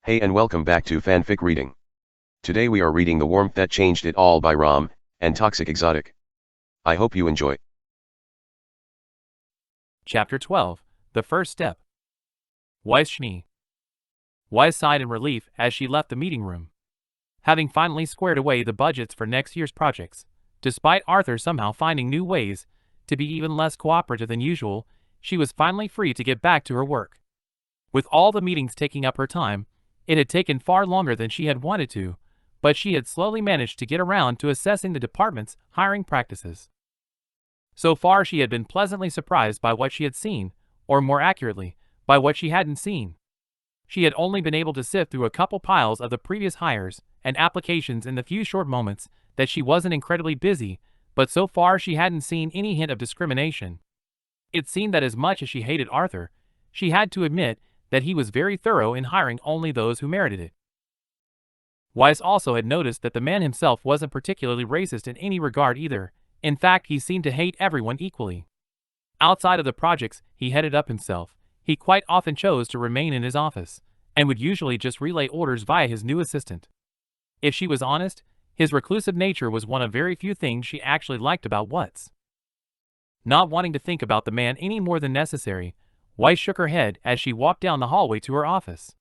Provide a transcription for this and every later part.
Hey and welcome back to Fanfic Reading. Today we are reading The Warmth That Changed It All by Raalm and ToxicExotic. I hope you enjoy. Chapter 12, The First Step. Weiss Schnee. Weiss sighed in relief as she left the meeting room. Having finally squared away the budgets for next year's projects, despite Arthur somehow finding new ways to be even less cooperative than usual, she was finally free to get back to her work. With all the meetings taking up her time, it had taken far longer than she had wanted to, but she had slowly managed to get around to assessing the department's hiring practices. So far she had been pleasantly surprised by what she had seen, or more accurately, by what she hadn't seen. She had only been able to sift through a couple piles of the previous hires and applications in the few short moments that she wasn't incredibly busy, but so far she hadn't seen any hint of discrimination. It seemed that as much as she hated Arthur, she had to admit that he was very thorough in hiring only those who merited it. Weiss also had noticed that the man himself wasn't particularly racist in any regard either. In fact, he seemed to hate everyone equally. Outside of the projects he headed up himself, he quite often chose to remain in his office, and would usually just relay orders via his new assistant. If she was honest, his reclusive nature was one of very few things she actually liked about Weiss. Not wanting to think about the man any more than necessary, Weiss shook her head as she walked down the hallway to her office.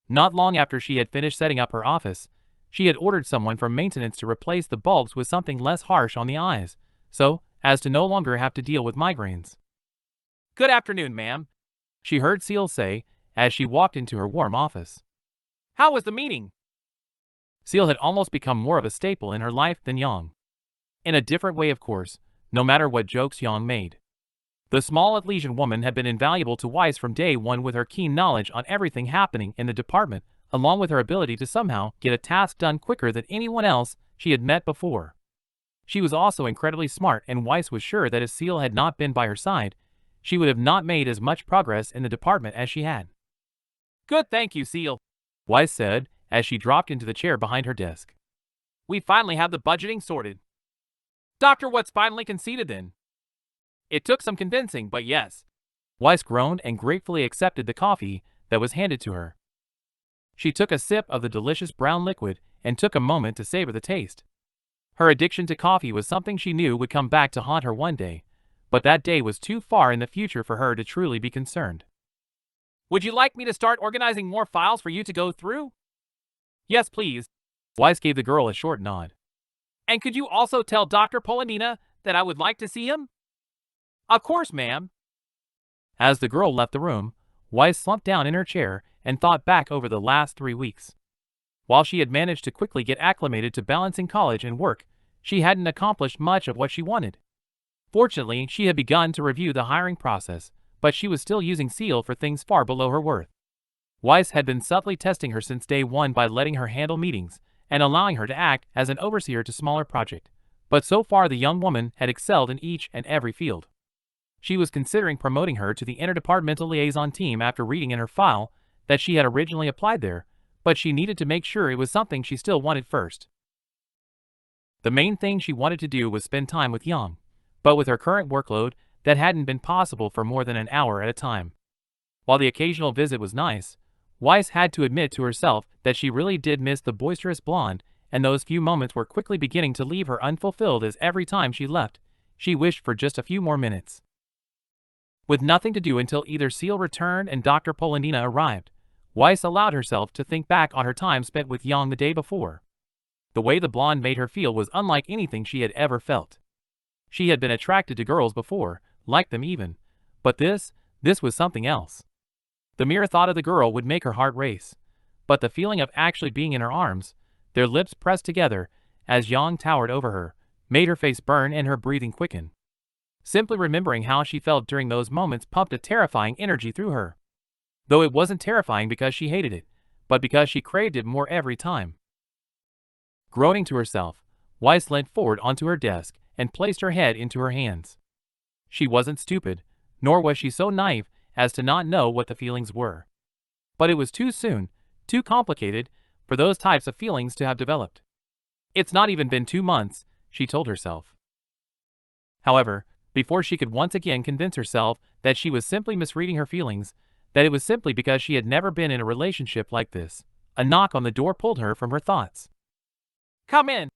Not long after she had finished setting up her office, she had ordered someone from maintenance to replace the bulbs with something less harsh on the eyes, so as to no longer have to deal with migraines. "Good afternoon, ma'am," she heard Seal say as she walked into her warm office. "How was the meeting?" Seal had almost become more of a staple in her life than Yang. In a different way, of course, no matter what jokes Yang made. The small Atlesian woman had been invaluable to Weiss from day one with her keen knowledge on everything happening in the department, along with her ability to somehow get a task done quicker than anyone else she had met before. She was also incredibly smart, and Weiss was sure that if Seal had not been by her side, she would have not made as much progress in the department as she had. "Good, thank you, Seal," Weiss said as she dropped into the chair behind her desk. "We finally have the budgeting sorted." "Dr. Watts finally conceded then?" "It took some convincing, but yes." Weiss groaned and gratefully accepted the coffee that was handed to her. She took a sip of the delicious brown liquid and took a moment to savor the taste. Her addiction to coffee was something she knew would come back to haunt her one day, but that day was too far in the future for her to truly be concerned. "Would you like me to start organizing more files for you to go through?" "Yes, please." Weiss gave the girl a short nod. "And could you also tell Dr. Polanina that I would like to see him?" "Of course, ma'am." As the girl left the room, Weiss slumped down in her chair and thought back over the last 3 weeks. While she had managed to quickly get acclimated to balancing college and work, she hadn't accomplished much of what she wanted. Fortunately, she had begun to review the hiring process, but she was still using Seal for things far below her worth. Weiss had been subtly testing her since day one by letting her handle meetings and allowing her to act as an overseer to smaller projects, but so far the young woman had excelled in each and every field. She was considering promoting her to the interdepartmental liaison team after reading in her file that she had originally applied there, but she needed to make sure it was something she still wanted first. The main thing she wanted to do was spend time with Yang, but with her current workload, that hadn't been possible for more than an hour at a time. While the occasional visit was nice, Weiss had to admit to herself that she really did miss the boisterous blonde, and those few moments were quickly beginning to leave her unfulfilled as every time she left, she wished for just a few more minutes. With nothing to do until either Seal returned and Dr. Polanina arrived, Weiss allowed herself to think back on her time spent with Yang the day before. The way the blonde made her feel was unlike anything she had ever felt. She had been attracted to girls before, liked them even, but this was something else. The mere thought of the girl would make her heart race, but the feeling of actually being in her arms, their lips pressed together as Yang towered over her, made her face burn and her breathing quicken. Simply remembering how she felt during those moments pumped a terrifying energy through her. Though it wasn't terrifying because she hated it, but because she craved it more every time. Groaning to herself, Weiss leant forward onto her desk and placed her head into her hands. She wasn't stupid, nor was she so naive as to not know what the feelings were. But it was too soon, too complicated, for those types of feelings to have developed. "It's not even been 2 months," she told herself. However, before she could once again convince herself that she was simply misreading her feelings, that it was simply because she had never been in a relationship like this, A knock on the door pulled her from her thoughts. "Come in,"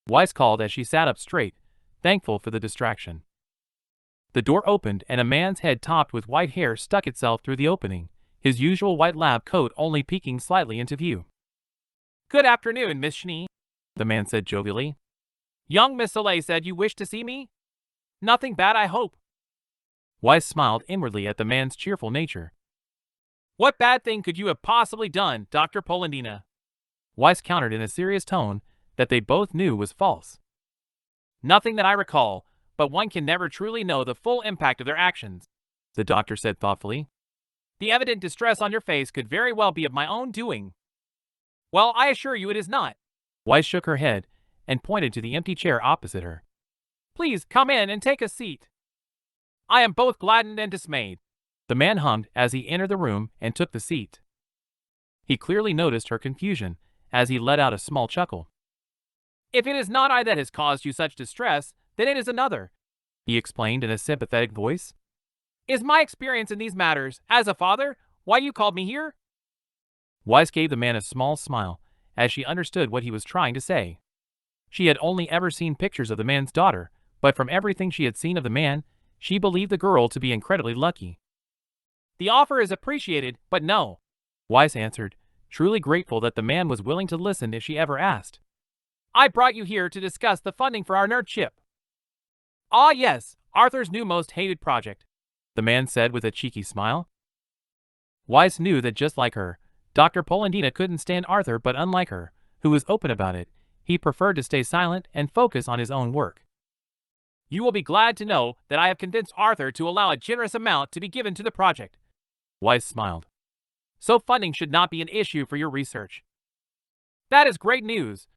Weiss called as she sat up straight, thankful for the distraction. The door opened and a man's head topped with white hair stuck itself through the opening, his usual white lab coat only peeking slightly into view. "Good afternoon, Miss Schnee," the man said jovially. "Young Miss Soleil said you wished to see me? Nothing bad, I hope." Weiss smiled inwardly at the man's cheerful nature. "What bad thing could you have possibly done, Dr. Polendina?" Weiss countered in a serious tone that they both knew was false. "Nothing that I recall, but one can never truly know the full impact of their actions," the doctor said thoughtfully. "The evident distress on your face could very well be of my own doing." "Well, I assure you it is not." Weiss shook her head and pointed to the empty chair opposite her. "Please come in and take a seat." "I am both gladdened and dismayed," the man hummed as he entered the room and took the seat. He clearly noticed her confusion as he let out a small chuckle. "If it is not I that has caused you such distress, then it is another," he explained in a sympathetic voice. "Is my experience in these matters, as a father, why you called me here?" Weiss gave the man a small smile as she understood what he was trying to say. She had only ever seen pictures of the man's daughter, but from everything she had seen of the man, she believed the girl to be incredibly lucky. "The offer is appreciated, but no," Weiss answered, truly grateful that the man was willing to listen if she ever asked. "I brought you here to discuss the funding for our nerd chip." "Ah yes, Arthur's new most hated project," the man said with a cheeky smile. Weiss knew that just like her, Dr. Polendina couldn't stand Arthur, but unlike her, who was open about it, he preferred to stay silent and focus on his own work. "You will be glad to know that I have convinced Arthur to allow a generous amount to be given to the project," Weiss smiled. "So funding should not be an issue for your research." "That is great news,"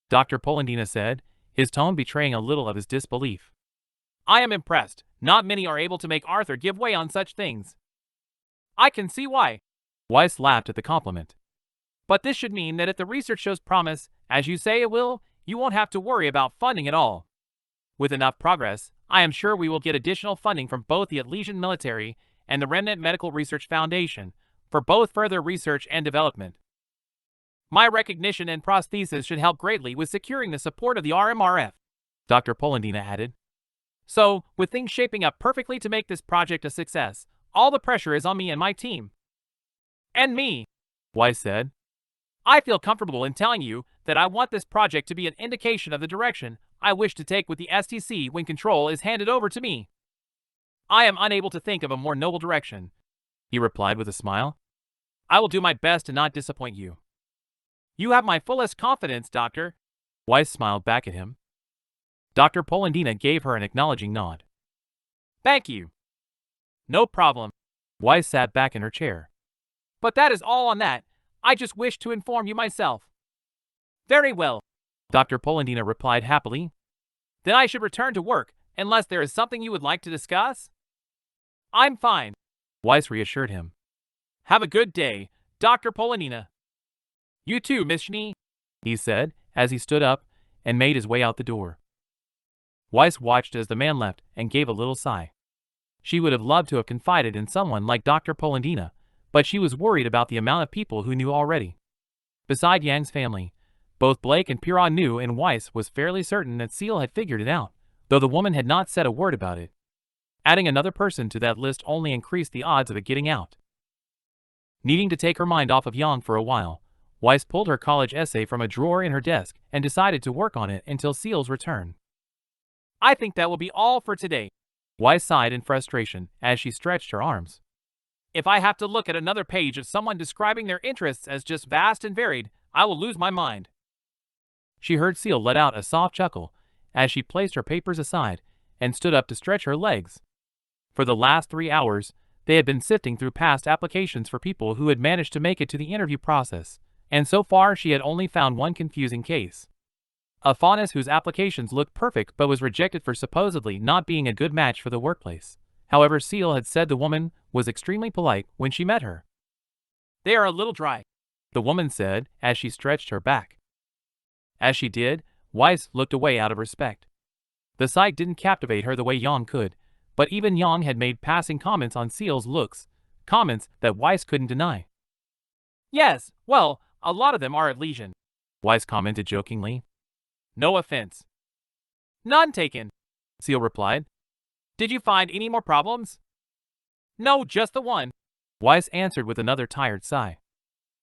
Dr. Polendina said, his tone betraying a little of his disbelief. "I am impressed. Not many are able to make Arthur give way on such things." "I can see why," Weiss laughed at the compliment. "But this should mean that if the research shows promise, as you say it will, you won't have to worry about funding at all. With enough progress, I am sure we will get additional funding from both the Elysian Military and the Remnant Medical Research Foundation for both further research and development. My recognition and prosthesis should help greatly with securing the support of the RMRF," Dr. Polendina added. "So, with things shaping up perfectly to make this project a success, all the pressure is on me and my team." "And me," Weiss said. "I feel comfortable in telling you that I want this project to be an indication of the direction I wish to take with the STC when control is handed over to me." "I am unable to think of a more noble direction," he replied with a smile. "I will do my best to not disappoint you." "You have my fullest confidence, Doctor," Weiss smiled back at him. Dr. Polendina gave her an acknowledging nod. "Thank you." "No problem." Weiss sat back in her chair. "But that is all on that. I just wished to inform you myself." "Very well," Dr. Polendina replied happily. "Then I should return to work, unless there is something you would like to discuss?" "I'm fine," Weiss reassured him. "Have a good day, Dr. Polendina." "You too, Miss Schnee," he said as he stood up and made his way out the door. Weiss watched as the man left and gave a little sigh. She would have loved to have confided in someone like Dr. Polendina, but she was worried about the amount of people who knew already. Beside Yang's family, both Blake and Piran knew, and Weiss was fairly certain that Seal had figured it out, though the woman had not said a word about it. Adding another person to that list only increased the odds of it getting out. Needing to take her mind off of Yang for a while, Weiss pulled her college essay from a drawer in her desk and decided to work on it until Seal's return. "I think that will be all for today," Weiss sighed in frustration as she stretched her arms. "If I have to look at another page of someone describing their interests as just vast and varied, I will lose my mind." She heard Seal let out a soft chuckle as she placed her papers aside and stood up to stretch her legs. For the last 3 hours, they had been sifting through past applications for people who had managed to make it to the interview process, and so far she had only found one confusing case. A faunus whose applications looked perfect but was rejected for supposedly not being a good match for the workplace. However, Seal had said the woman was extremely polite when she met her. "They are a little dry," the woman said as she stretched her back. As she did, Weiss looked away out of respect. The sight didn't captivate her the way Yang could, but even Yang had made passing comments on Seal's looks, comments that Weiss couldn't deny. "Yes, well, A lot of them are at lesion, Weiss commented jokingly. No offense. None taken, Seal replied. Did you find any more problems? No, just the one, Weiss answered with another tired sigh.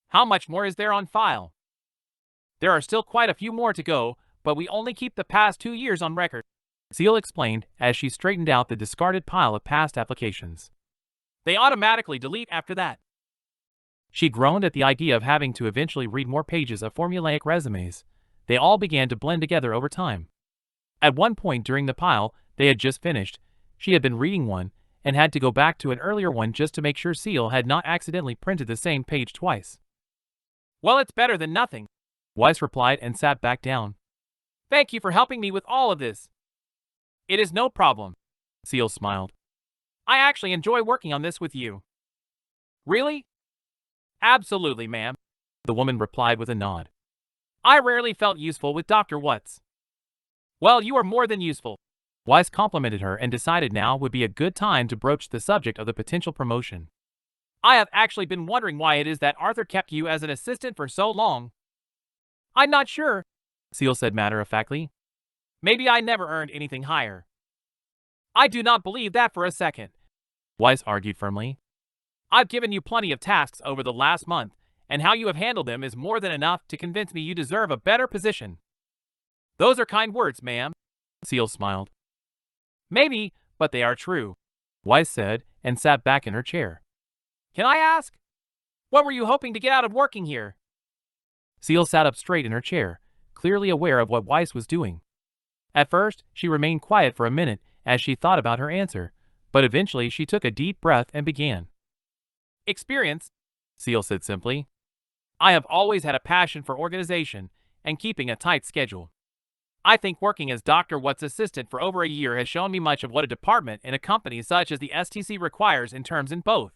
How much more is there on file? There are still quite a few more to go, but we only keep the past 2 years on record, Seal explained as she straightened out the discarded pile of past applications. They automatically delete after that. She groaned at the idea of having to eventually read more pages of formulaic resumes. They all began to blend together over time. At one point during the pile they had just finished, she had been reading one and had to go back to an earlier one just to make sure Seal had not accidentally printed the same page twice. Well, it's better than nothing, Weiss replied and sat back down. Thank you for helping me with all of this. It is no problem, Seal smiled. I actually enjoy working on this with you. Really? Absolutely, ma'am, the woman replied with a nod. I rarely felt useful with Dr. Watts. Well, you are more than useful, Weiss complimented her and decided now would be a good time to broach the subject of the potential promotion. I have actually been wondering why it is that Arthur kept you as an assistant for so long. I'm not sure, Seal said matter-of-factly. Maybe I never earned anything higher. I do not believe that for a second, Weiss argued firmly. I've given you plenty of tasks over the last month, and how you have handled them is more than enough to convince me you deserve a better position. Those are kind words, ma'am, Seal smiled. Maybe, but they are true, Weiss said and sat back in her chair. Can I ask? What were you hoping to get out of working here? Seal sat up straight in her chair, clearly aware of what Weiss was doing. At first, she remained quiet for a minute as she thought about her answer, but eventually she took a deep breath and began. Experience, Seal said simply. I have always had a passion for organization and keeping a tight schedule. I think working as Dr. Watts' assistant for over a year has shown me much of what a department in a company such as the STC requires in terms in both.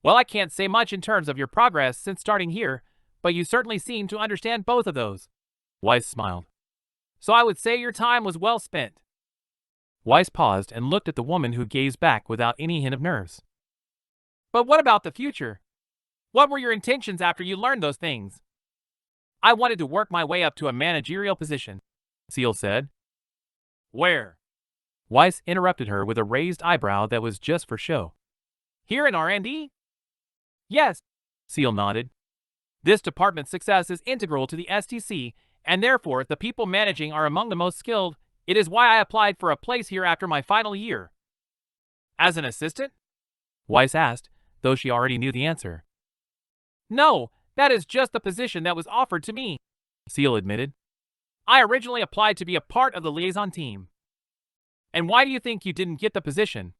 Well, I can't say much in terms of your progress since starting here, but you certainly seem to understand both of those, Weiss smiled. So I would say your time was well spent. Weiss paused and looked at the woman who gazed back without any hint of nerves. But what about the future? What were your intentions after you learned those things? I wanted to work my way up to a managerial position, Seal said. Where? Weiss interrupted her with a raised eyebrow that was just for show. Here in R&D? Yes, Seal nodded. This department's success is integral to the STC, and therefore the people managing are among the most skilled. It is why I applied for a place here after my final year. As an assistant? Weiss asked, though she already knew the answer. No, that is just the position that was offered to me, Seal admitted. I originally applied to be a part of the liaison team. And why do you think you didn't get the position?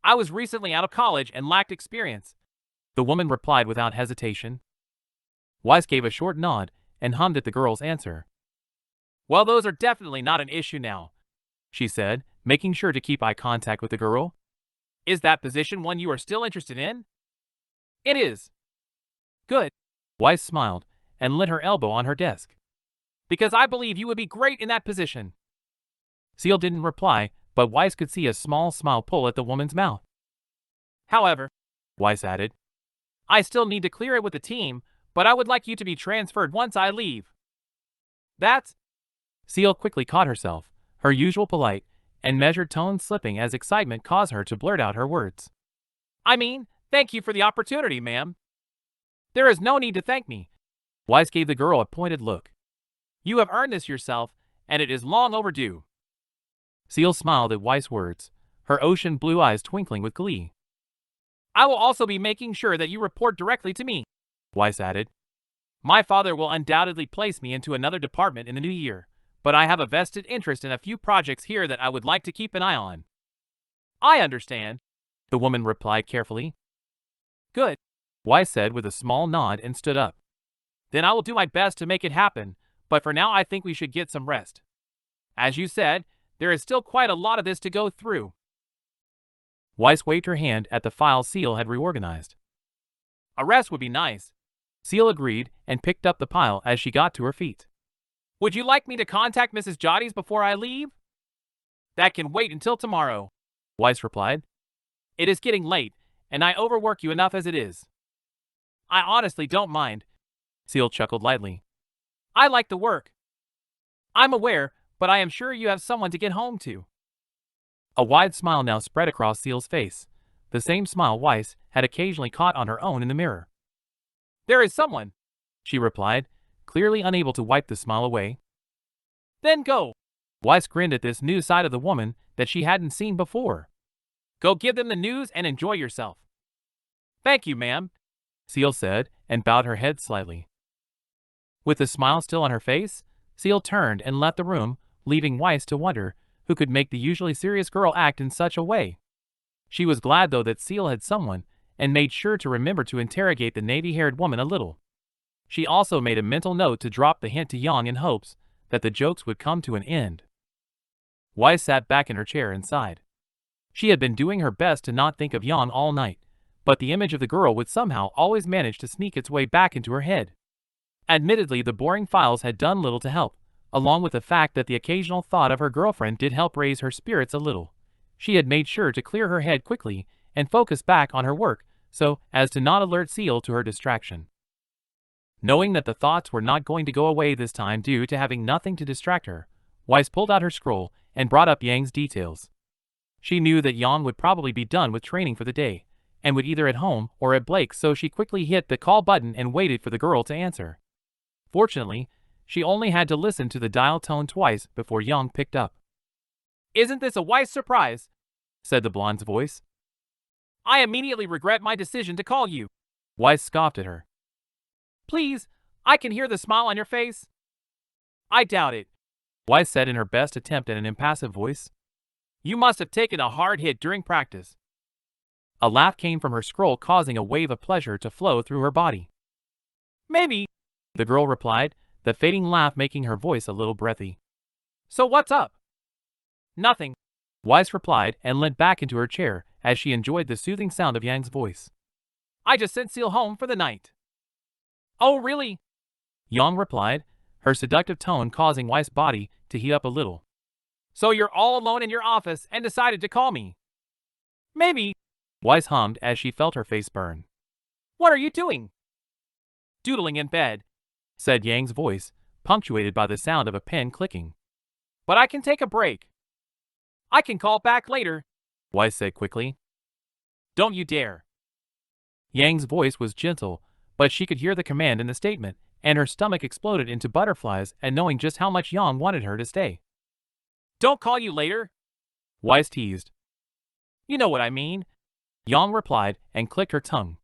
I was recently out of college and lacked experience, the woman replied without hesitation. Weiss gave a short nod and hummed at the girl's answer. Well, those are definitely not an issue now, she said, making sure to keep eye contact with the girl. Is that position one you are still interested in? It is. Good. Weiss smiled and lit her elbow on her desk. Because I believe you would be great in that position. Seal didn't reply, but Weiss could see a small smile pull at the woman's mouth. However, Weiss added, I still need to clear it with the team, but I would like you to be transferred once I leave. That's... Seal quickly caught herself, her usual polite and measured tone slipping as excitement caused her to blurt out her words. I mean, thank you for the opportunity, ma'am. There is no need to thank me. Weiss gave the girl a pointed look. You have earned this yourself, and it is long overdue. Seal smiled at Weiss' words, her ocean blue eyes twinkling with glee. I will also be making sure that you report directly to me, Weiss added. My father will undoubtedly place me into another department in the new year, but I have a vested interest in a few projects here that I would like to keep an eye on. I understand, the woman replied carefully. Good, Weiss said with a small nod and stood up. Then I will do my best to make it happen, but for now I think we should get some rest. As you said, there is still quite a lot of this to go through. Weiss waved her hand at the file Seal had reorganized. A rest would be nice. Seal agreed and picked up the pile as she got to her feet. Would you like me to contact Mrs. Jotties before I leave? That can wait until tomorrow, Weiss replied. It is getting late, and I overwork you enough as it is. I honestly don't mind. Seal chuckled lightly. I like the work. I'm aware, but I am sure you have someone to get home to. A wide smile now spread across Seal's face, the same smile Weiss had occasionally caught on her own in the mirror. There is someone, she replied, clearly unable to wipe the smile away. Then go. Weiss grinned at this new side of the woman that she hadn't seen before. Go give them the news and enjoy yourself. Thank you, ma'am, Seal said and bowed her head slightly. With the smile still on her face, Seal turned and left the room, leaving Weiss to wonder who could make the usually serious girl act in such a way. She was glad though that Seal had someone, and made sure to remember to interrogate the navy-haired woman a little. She also made a mental note to drop the hint to Yang in hopes that the jokes would come to an end. Weiss sat back in her chair and sighed. She had been doing her best to not think of Yang all night, but the image of the girl would somehow always manage to sneak its way back into her head. Admittedly, the boring files had done little to help, along with the fact that the occasional thought of her girlfriend did help raise her spirits a little. She had made sure to clear her head quickly and focus back on her work so as to not alert Seal to her distraction. Knowing that the thoughts were not going to go away this time due to having nothing to distract her, Weiss pulled out her scroll and brought up Yang's details. She knew that Yang would probably be done with training for the day, and would either at home or at Blake's, so she quickly hit the call button and waited for the girl to answer. Fortunately, she only had to listen to the dial tone twice before Yang picked up. Isn't this a Weiss surprise? Said the blonde's voice. I immediately regret my decision to call you. Weiss scoffed at her. Please, I can hear the smile on your face. I doubt it, Weiss said in her best attempt at an impassive voice. You must have taken a hard hit during practice. A laugh came from her scroll, causing a wave of pleasure to flow through her body. Maybe, the girl replied, the fading laugh making her voice a little breathy. So what's up? Nothing, Weiss replied and leant back into her chair as she enjoyed the soothing sound of Yang's voice. I just sent Seal home for the night. Oh, really? Yang replied, her seductive tone causing Weiss' body to heat up a little. So you're all alone in your office and decided to call me? Maybe, Weiss hummed as she felt her face burn. What are you doing? Doodling in bed, said Yang's voice, punctuated by the sound of a pen clicking. But I can take a break. I can call back later, Weiss said quickly. Don't you dare. Yang's voice was gentle, but she could hear the command in the statement, and her stomach exploded into butterflies at knowing just how much Yang wanted her to stay. Don't call you later, Weiss teased. You know what I mean, Yang replied and clicked her tongue.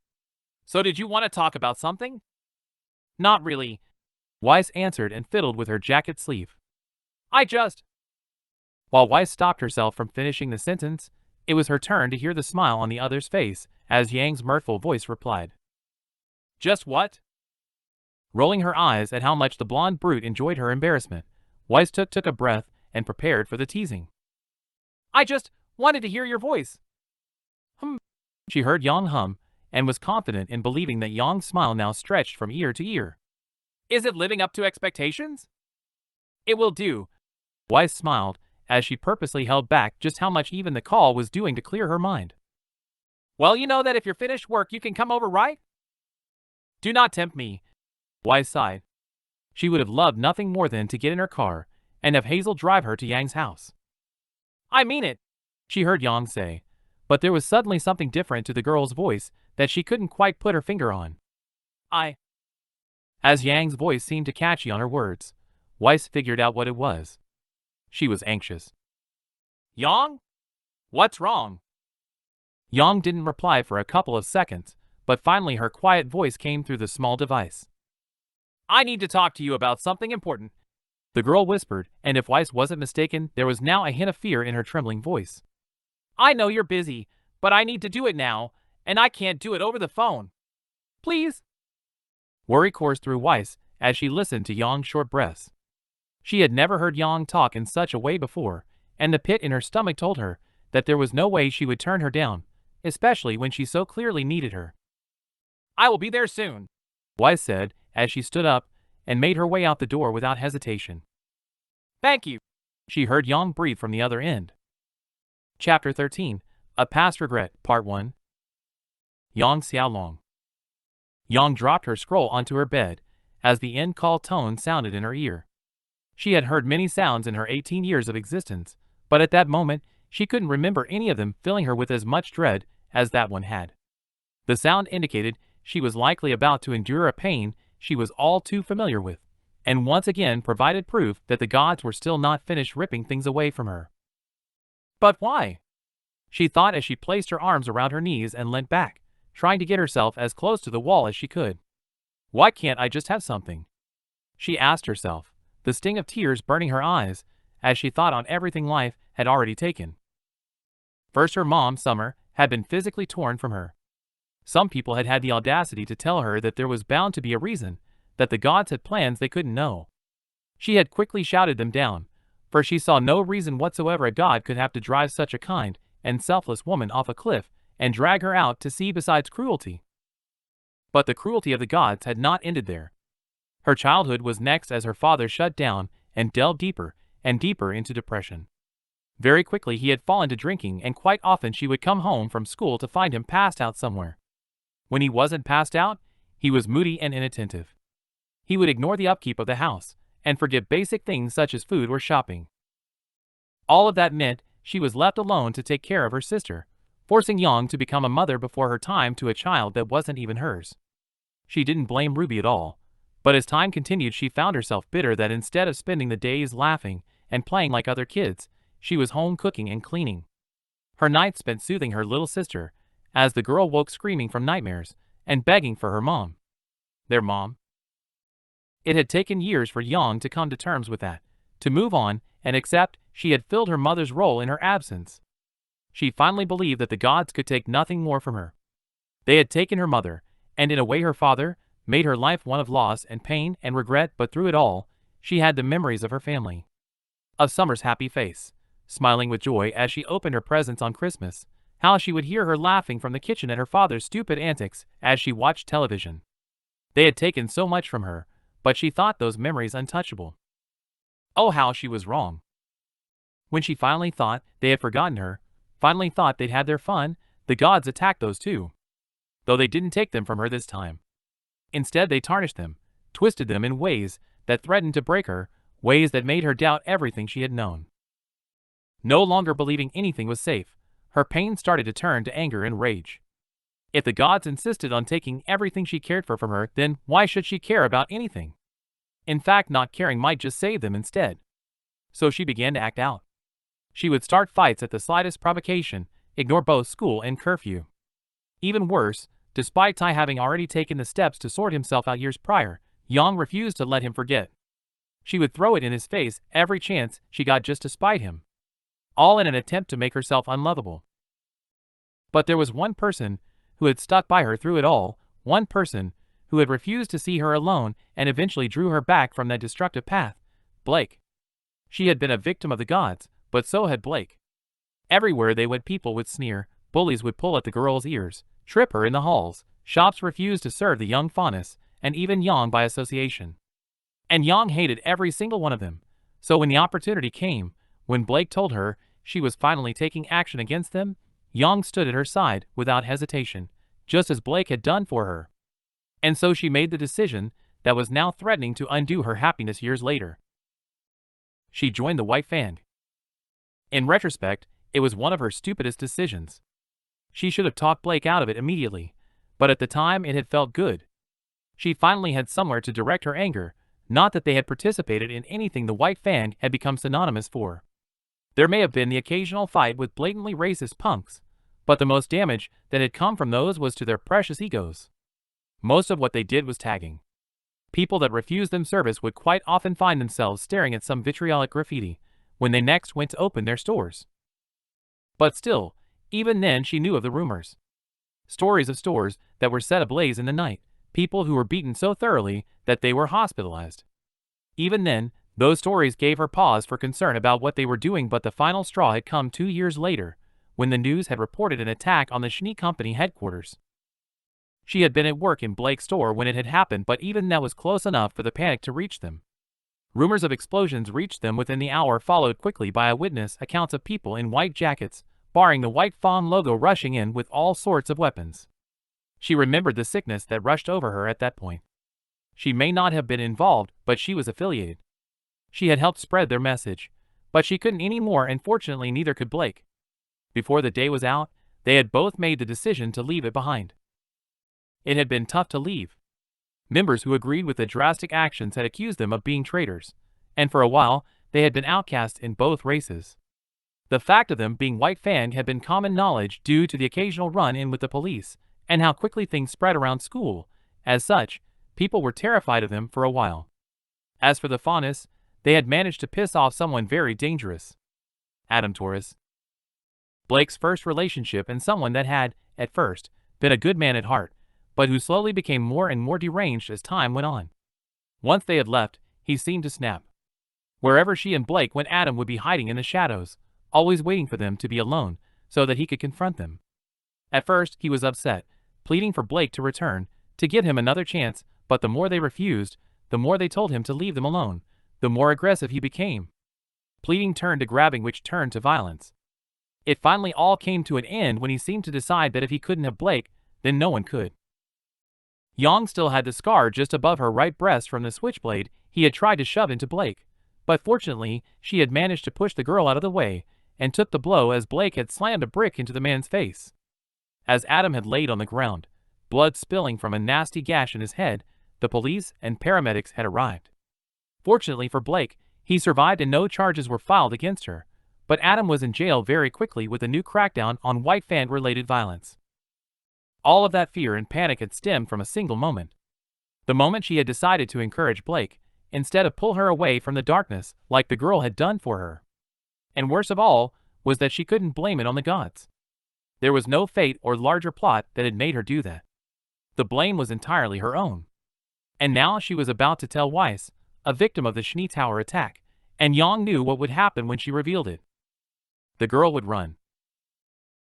So did you want to talk about something? Not really, Weiss answered and fiddled with her jacket sleeve. While Weiss stopped herself from finishing the sentence, it was her turn to hear the smile on the other's face as Yang's mirthful voice replied. Just what? Rolling her eyes at how much the blonde brute enjoyed her embarrassment, Weiss took a breath and prepared for the teasing. I just wanted to hear your voice. She heard Yang hum and was confident in believing that Yang's smile now stretched from ear to ear. Is it living up to expectations? It will do, Weiss smiled as she purposely held back just how much even the call was doing to clear her mind. Well, you know that if you're finished work you can come over, right? Do not tempt me, Weiss sighed. She would have loved nothing more than to get in her car and have Hazel drive her to Yang's house. I mean it, she heard Yang say, but there was suddenly something different to the girl's voice that she couldn't quite put her finger on. As Yang's voice seemed to catchy on her words, Weiss figured out what it was. She was anxious. Yang? What's wrong? Yang didn't reply for a couple of seconds, but finally her quiet voice came through the small device. I need to talk to you about something important, the girl whispered, and if Weiss wasn't mistaken, there was now a hint of fear in her trembling voice. I know you're busy, but I need to do it now, and I can't do it over the phone. Please? Worry coursed through Weiss as she listened to Yang's short breaths. She had never heard Yang talk in such a way before, and the pit in her stomach told her that there was no way she would turn her down, especially when she so clearly needed her. I will be there soon, Weiss said as she stood up and made her way out the door without hesitation. Thank you, she heard Yang breathe from the other end. Chapter 13, A Past Regret, Part 1. Yang Xiaolong. Yang dropped her scroll onto her bed as the end call tone sounded in her ear. She had heard many sounds in her 18 years of existence, but at that moment, she couldn't remember any of them filling her with as much dread as that one had. The sound indicated she was likely about to endure a pain she was all too familiar with, and once again provided proof that the gods were still not finished ripping things away from her. But why? She thought as she placed her arms around her knees and leant back, trying to get herself as close to the wall as she could. Why can't I just have something? She asked herself, the sting of tears burning her eyes as she thought on everything life had already taken. First, her mom, Summer, had been physically torn from her. Some people had had the audacity to tell her that there was bound to be a reason, that the gods had plans they couldn't know. She had quickly shouted them down, for she saw no reason whatsoever a god could have to drive such a kind and selfless woman off a cliff and drag her out to sea besides cruelty. But the cruelty of the gods had not ended there. Her childhood was next as her father shut down and delved deeper and deeper into depression. Very quickly he had fallen to drinking, and quite often she would come home from school to find him passed out somewhere. When he wasn't passed out, he was moody and inattentive. He would ignore the upkeep of the house and forget basic things such as food or shopping. All of that meant she was left alone to take care of her sister, forcing Yang to become a mother before her time to a child that wasn't even hers. She didn't blame Ruby at all, but as time continued she found herself bitter that instead of spending the days laughing and playing like other kids, she was home cooking and cleaning. Her nights spent soothing her little sister, as the girl woke screaming from nightmares and begging for her mom. Their mom? It had taken years for Yang to come to terms with that, to move on and accept she had filled her mother's role in her absence. She finally believed that the gods could take nothing more from her. They had taken her mother, and in a way her father, made her life one of loss and pain and regret, but through it all, she had the memories of her family. Of Summer's happy face, smiling with joy as she opened her presents on Christmas, how she would hear her laughing from the kitchen at her father's stupid antics as she watched television. They had taken so much from her, but she thought those memories untouchable. Oh, how she was wrong. When she finally thought they had forgotten her, finally thought they'd had their fun, the gods attacked those too. Though they didn't take them from her this time. Instead they tarnished them, twisted them in ways that threatened to break her, ways that made her doubt everything she had known. No longer believing anything was safe, her pain started to turn to anger and rage. If the gods insisted on taking everything she cared for from her, then why should she care about anything? In fact, not caring might just save them instead. So she began to act out. She would start fights at the slightest provocation, ignore both school and curfew. Even worse, despite Tai having already taken the steps to sort himself out years prior, Yang refused to let him forget. She would throw it in his face every chance she got just to spite him, all in an attempt to make herself unlovable. But there was one person who had stuck by her through it all, one person who had refused to see her alone and eventually drew her back from that destructive path, Blake. She had been a victim of the gods, but so had Blake. Everywhere they went people would sneer, bullies would pull at the girl's ears, trip her in the halls, shops refused to serve the young fauness, and even Yang by association. And Yang hated every single one of them, so when the opportunity came, when Blake told her she was finally taking action against them, Yang stood at her side without hesitation, just as Blake had done for her. And so she made the decision that was now threatening to undo her happiness years later. She joined the White Fang. In retrospect, it was one of her stupidest decisions. She should have talked Blake out of it immediately, but at the time it had felt good. She finally had somewhere to direct her anger, not that they had participated in anything the White Fang had become synonymous for. There may have been the occasional fight with blatantly racist punks, but the most damage that had come from those was to their precious egos. Most of what they did was tagging. People that refused them service would quite often find themselves staring at some vitriolic graffiti when they next went to open their stores. But still, even then she knew of the rumors. Stories of stores that were set ablaze in the night, people who were beaten so thoroughly that they were hospitalized. Even then, those stories gave her pause for concern about what they were doing, but the final straw had come 2 years later, when the news had reported an attack on the Schnee Company headquarters. She had been at work in Blake's store when it had happened, but even that was close enough for the panic to reach them. Rumors of explosions reached them within the hour, followed quickly by eyewitness accounts of people in white jackets, barring the White Fawn logo, rushing in with all sorts of weapons. She remembered the sickness that rushed over her at that point. She may not have been involved, but she was affiliated. She had helped spread their message, but she couldn't anymore, and fortunately neither could Blake. Before the day was out, they had both made the decision to leave it behind. It had been tough to leave. Members who agreed with the drastic actions had accused them of being traitors, and for a while they had been outcast in both races. The fact of them being white fang had been common knowledge due to the occasional run-in with the police, and how quickly things spread around school. As such, people were terrified of them for a while. As for the faunus, they had managed to piss off someone very dangerous. Adam Torres. Blake's first relationship, and someone that had, at first, been a good man at heart, but who slowly became more and more deranged as time went on. Once they had left, he seemed to snap. Wherever she and Blake went, Adam would be hiding in the shadows, always waiting for them to be alone, so that he could confront them. At first, he was upset, pleading for Blake to return, to give him another chance, but the more they refused, the more they told him to leave them alone, the more aggressive he became. Pleading turned to grabbing, which turned to violence. It finally all came to an end when he seemed to decide that if he couldn't have Blake, then no one could. Yang still had the scar just above her right breast from the switchblade he had tried to shove into Blake, but fortunately she had managed to push the girl out of the way, and took the blow as Blake had slammed a brick into the man's face. As Adam had laid on the ground, blood spilling from a nasty gash in his head, the police and paramedics had arrived. Fortunately for Blake, he survived and no charges were filed against her, but Adam was in jail very quickly with a new crackdown on white fan-related violence. All of that fear and panic had stemmed from a single moment. The moment she had decided to encourage Blake, instead of pull her away from the darkness like the girl had done for her. And worst of all was that she couldn't blame it on the gods. There was no fate or larger plot that had made her do that. The blame was entirely her own. And now she was about to tell Weiss, a victim of the Schnee Tower attack, and Yang knew what would happen when she revealed it. The girl would run.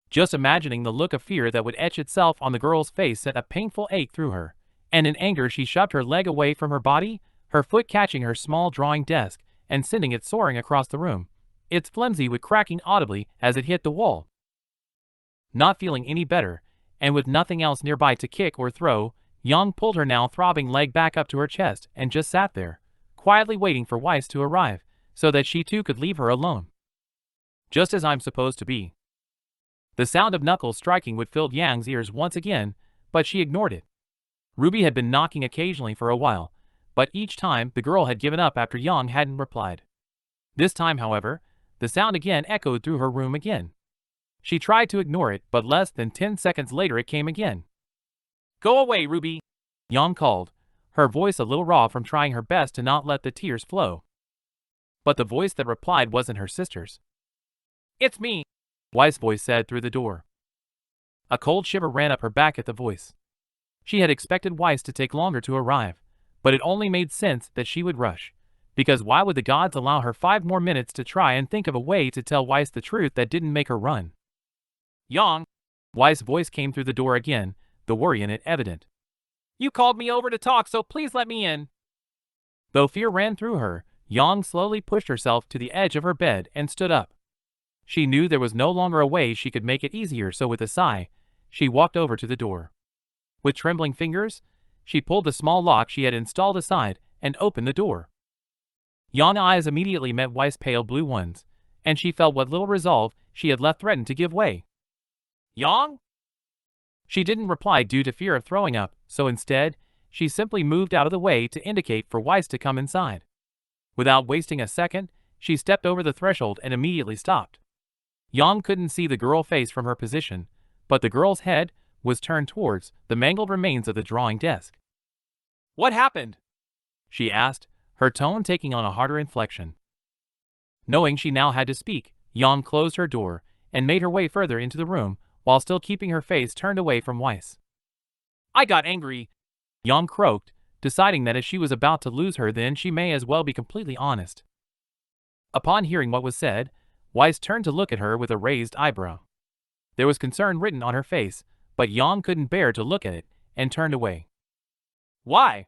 Just imagining the look of fear that would etch itself on the girl's face sent a painful ache through her, and in anger she shoved her leg away from her body, her foot catching her small drawing desk and sending it soaring across the room, its flimsy wood cracking audibly as it hit the wall. Not feeling any better, and with nothing else nearby to kick or throw, Yang pulled her now throbbing leg back up to her chest and just sat there, quietly waiting for Weiss to arrive, so that she too could leave her alone. Just as I'm supposed to be. The sound of knuckles striking would fill Yang's ears once again, but she ignored it. Ruby had been knocking occasionally for a while, but each time the girl had given up after Yang hadn't replied. This time, however, the sound again echoed through her room again. She tried to ignore it, but less than 10 seconds later it came again. "Go away, Ruby," Yang called, her voice a little raw from trying her best to not let the tears flow. But the voice that replied wasn't her sister's. "It's me," Weiss' voice said through the door. A cold shiver ran up her back at the voice. She had expected Weiss to take longer to arrive, but it only made sense that she would rush, because why would the gods allow her 5 more minutes to try and think of a way to tell Weiss the truth that didn't make her run? "Yang," Weiss' voice came through the door again, the worry in it evident. "You called me over to talk, so please let me in." Though fear ran through her, Yang slowly pushed herself to the edge of her bed and stood up. She knew there was no longer a way she could make it easier, so with a sigh, she walked over to the door. With trembling fingers, she pulled the small lock she had installed aside and opened the door. Yang's eyes immediately met Weiss' pale blue ones, and she felt what little resolve she had left threatened to give way. "Yang?" She didn't reply due to fear of throwing up, so instead, she simply moved out of the way to indicate for Weiss to come inside. Without wasting a second, she stepped over the threshold and immediately stopped. Yang couldn't see the girl's face from her position, but the girl's head was turned towards the mangled remains of the drawing desk. "What happened?" she asked, her tone taking on a harder inflection. Knowing she now had to speak, Yang closed her door and made her way further into the room while still keeping her face turned away from Weiss. "I got angry," Yang croaked, deciding that if she was about to lose her then she may as well be completely honest. Upon hearing what was said, Weiss turned to look at her with a raised eyebrow. There was concern written on her face, but Yang couldn't bear to look at it, and turned away. "Why?"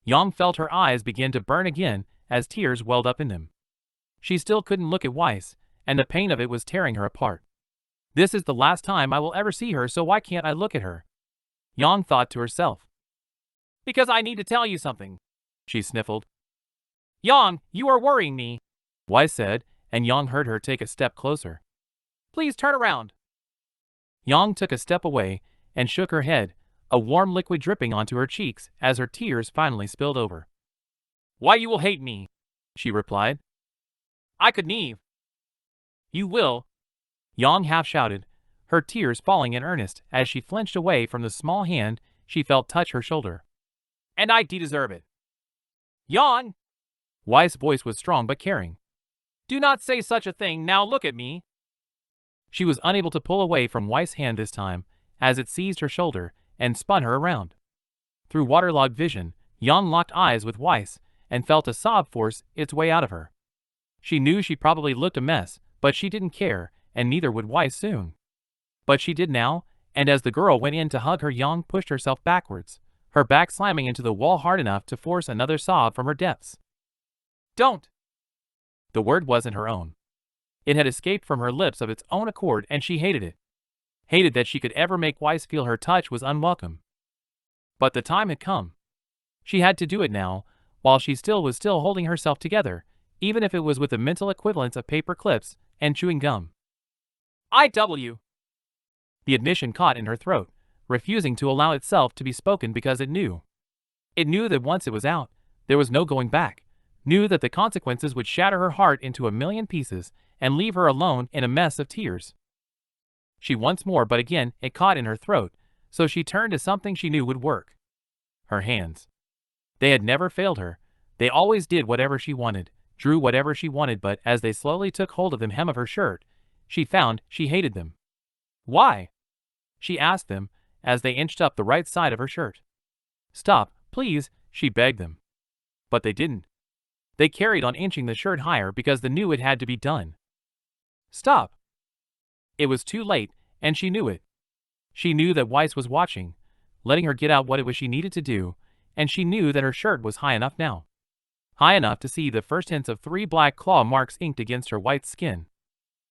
Yang felt her eyes begin to burn again as tears welled up in them. She still couldn't look at Weiss, and the pain of it was tearing her apart. "This is the last time I will ever see her, so why can't I look at her?" Yang thought to herself. Because I need to tell you something, she sniffled. Yang, you are worrying me, Weiss said, and Yang heard her take a step closer. Please turn around. Yang took a step away and shook her head, a warm liquid dripping onto her cheeks as her tears finally spilled over. Why you will hate me, she replied. I could leave. You will, Yang half shouted, her tears falling in earnest as she flinched away from the small hand she felt touch her shoulder. And I deserve it. Yang! Weiss' voice was strong but caring. Do not say such a thing, now look at me. She was unable to pull away from Weiss' hand this time, as it seized her shoulder and spun her around. Through waterlogged vision, Yang locked eyes with Weiss and felt a sob force its way out of her. She knew she probably looked a mess, but she didn't care, and neither would Weiss soon. But she did now, and as the girl went in to hug her, Yang pushed herself backwards, her back slamming into the wall hard enough to force another sob from her depths. Don't! The word wasn't her own. It had escaped from her lips of its own accord, and she hated it. Hated that she could ever make Weiss feel her touch was unwelcome. But the time had come. She had to do it now, while she was still holding herself together, even if it was with the mental equivalents of paper clips and chewing gum. IW! The admission caught in her throat, refusing to allow itself to be spoken because it knew. It knew that once it was out, there was no going back, knew that the consequences would shatter her heart into a million pieces and leave her alone in a mess of tears. She once more, but again it caught in her throat, so she turned to something she knew would work. Her hands. They had never failed her. They always did whatever she wanted, drew whatever she wanted, but as they slowly took hold of the hem of her shirt, she found she hated them. Why? She asked them, as they inched up the right side of her shirt. Stop, please, she begged them. But they didn't. They carried on inching the shirt higher because they knew it had to be done. Stop! It was too late, and she knew it. She knew that Weiss was watching, letting her get out what it was she needed to do, and she knew that her shirt was high enough now. High enough to see the first hints of 3 black claw marks inked against her white skin.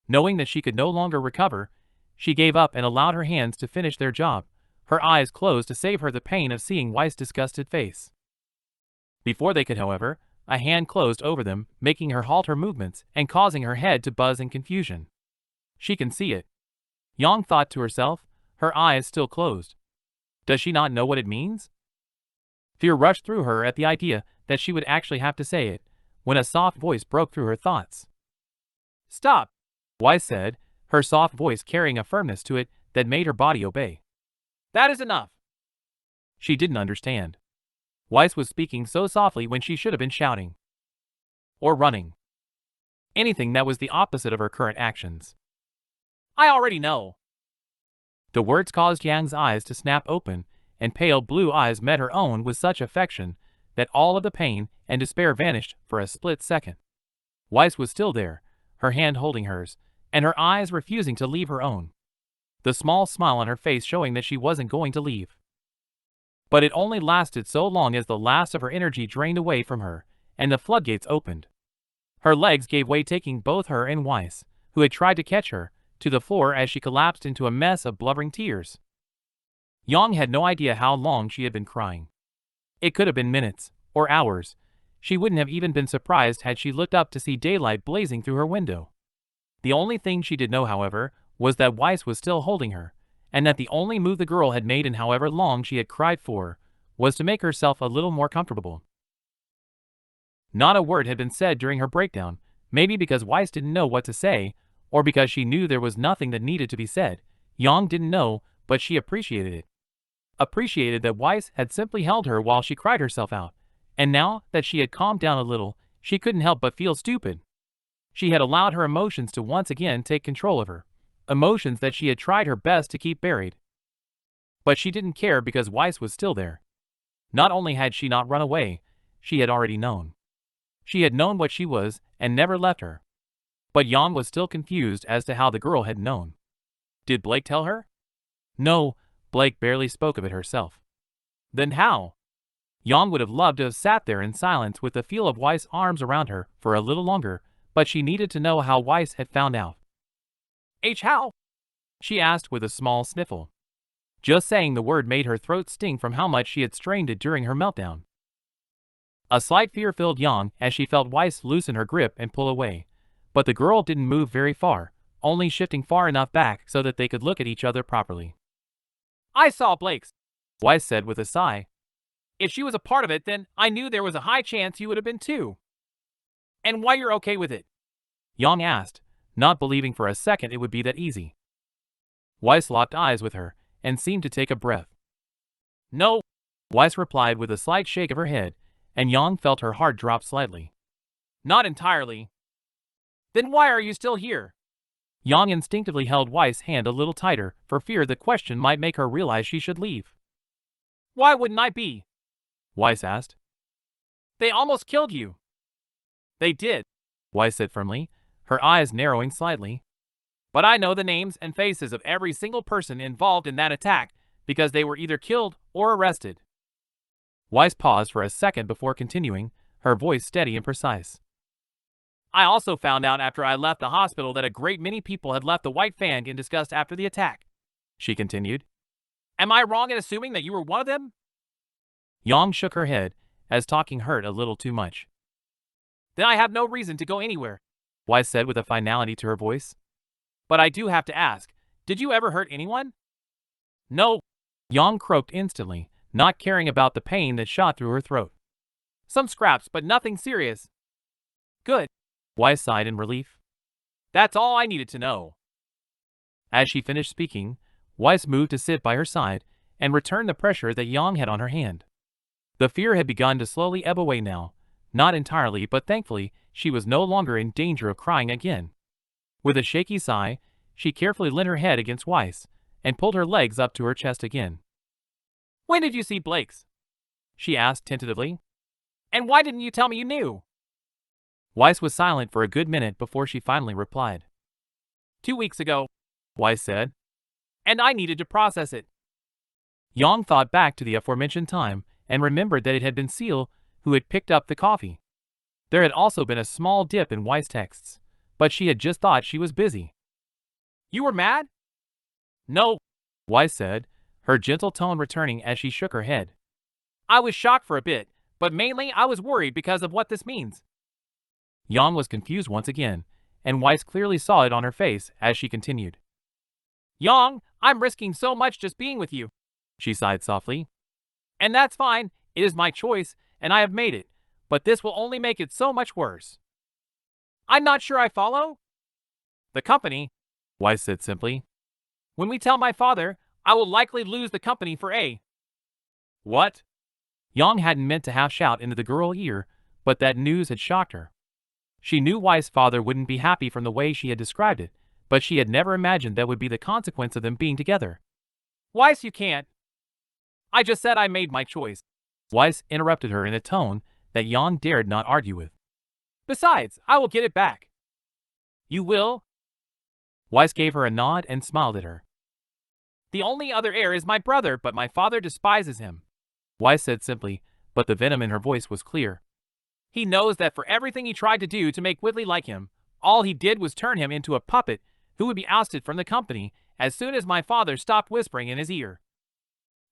Knowing that she could no longer recover, she gave up and allowed her hands to finish their job, her eyes closed to save her the pain of seeing Weiss' disgusted face. Before they could, however, a hand closed over them, making her halt her movements and causing her head to buzz in confusion. She can see it. Yang thought to herself, her eyes still closed. Does she not know what it means? Fear rushed through her at the idea that she would actually have to say it, when a soft voice broke through her thoughts. Stop, Weiss said, her soft voice carrying a firmness to it that made her body obey. That is enough. She didn't understand. Weiss was speaking so softly when she should have been shouting. Or running. Anything that was the opposite of her current actions. I already know. The words caused Yang's eyes to snap open, and pale blue eyes met her own with such affection that all of the pain and despair vanished for a split second. Weiss was still there, her hand holding hers, and her eyes refusing to leave her own. The small smile on her face showing that she wasn't going to leave. But it only lasted so long as the last of her energy drained away from her, and the floodgates opened. Her legs gave way, taking both her and Weiss, who had tried to catch her, to the floor as she collapsed into a mess of blubbering tears. Yang had no idea how long she had been crying. It could have been minutes, or hours. She wouldn't have even been surprised had she looked up to see daylight blazing through her window. The only thing she did know, however, was that Weiss was still holding her, and that the only move the girl had made in however long she had cried for was to make herself a little more comfortable. Not a word had been said during her breakdown, maybe because Weiss didn't know what to say, or because she knew there was nothing that needed to be said. Yang didn't know, but she appreciated it. Appreciated that Weiss had simply held her while she cried herself out, and now that she had calmed down a little, she couldn't help but feel stupid. She had allowed her emotions to once again take control of her, emotions that she had tried her best to keep buried. But she didn't care because Weiss was still there. Not only had she not run away, she had already known. She had known what she was and never left her. But Yang was still confused as to how the girl had known. Did Blake tell her? No, Blake barely spoke of it herself. Then how? Yang would have loved to have sat there in silence with the feel of Weiss' arms around her for a little longer, but she needed to know how Weiss had found out. How? She asked with a small sniffle. Just saying the word made her throat sting from how much she had strained it during her meltdown. A slight fear filled Yang as she felt Weiss loosen her grip and pull away, but the girl didn't move very far, only shifting far enough back so that they could look at each other properly. "I saw Blake's," Weiss said with a sigh. "If she was a part of it, then I knew there was a high chance you would have been too." "And why you're okay with it?" Yang asked, not believing for a second it would be that easy. Weiss locked eyes with her and seemed to take a breath. "No," Weiss replied with a slight shake of her head, and Yang felt her heart drop slightly. "Not entirely." "Then why are you still here?" Yang instinctively held Weiss' hand a little tighter for fear the question might make her realize she should leave. "Why wouldn't I be?" Weiss asked. "They almost killed you." "They did," Weiss said firmly, her eyes narrowing slightly. "But I know the names and faces of every single person involved in that attack because they were either killed or arrested." Weiss paused for a second before continuing, her voice steady and precise. "I also found out after I left the hospital that a great many people had left the White Fang in disgust after the attack," she continued. "Am I wrong in assuming that you were one of them?" Yang shook her head, as talking hurt a little too much. "Then I have no reason to go anywhere," Weiss said with a finality to her voice. "But I do have to ask, did you ever hurt anyone?" "No," Yang croaked instantly, not caring about the pain that shot through her throat. "Some scraps, but nothing serious." "Good," Weiss sighed in relief. "That's all I needed to know." As she finished speaking, Weiss moved to sit by her side and returned the pressure that Yang had on her hand. The fear had begun to slowly ebb away now, not entirely, but thankfully she was no longer in danger of crying again. With a shaky sigh, she carefully leaned her head against Weiss and pulled her legs up to her chest again. "When did you see Blake's?" she asked tentatively. "And why didn't you tell me you knew?" Weiss was silent for a good minute before she finally replied. 2 weeks ago," Weiss said. "And I needed to process it." Yang thought back to the aforementioned time and remembered that it had been Seal who had picked up the coffee. There had also been a small dip in Weiss' texts, but she had just thought she was busy. "You were mad?" "No," Weiss said, her gentle tone returning as she shook her head. "I was shocked for a bit, but mainly I was worried because of what this means." Yang was confused once again, and Weiss clearly saw it on her face as she continued. "Yang, I'm risking so much just being with you," she sighed softly. "And that's fine, it is my choice, and I have made it, but this will only make it so much worse." "I'm not sure I follow." "The company," Weiss said simply. "When we tell my father, I will likely lose the company for A." "What?" Yang hadn't meant to half shout into the girl's ear, but that news had shocked her. She knew Weiss' father wouldn't be happy from the way she had described it, but she had never imagined that would be the consequence of them being together. "Weiss, you can't." "I just said I made my choice," Weiss interrupted her in a tone that Yang dared not argue with. "Besides, I will get it back." "You will?" Weiss gave her a nod and smiled at her. "The only other heir is my brother, but my father despises him," Weiss said simply, but the venom in her voice was clear. "He knows that for everything he tried to do to make Whitley like him, all he did was turn him into a puppet who would be ousted from the company as soon as my father stopped whispering in his ear."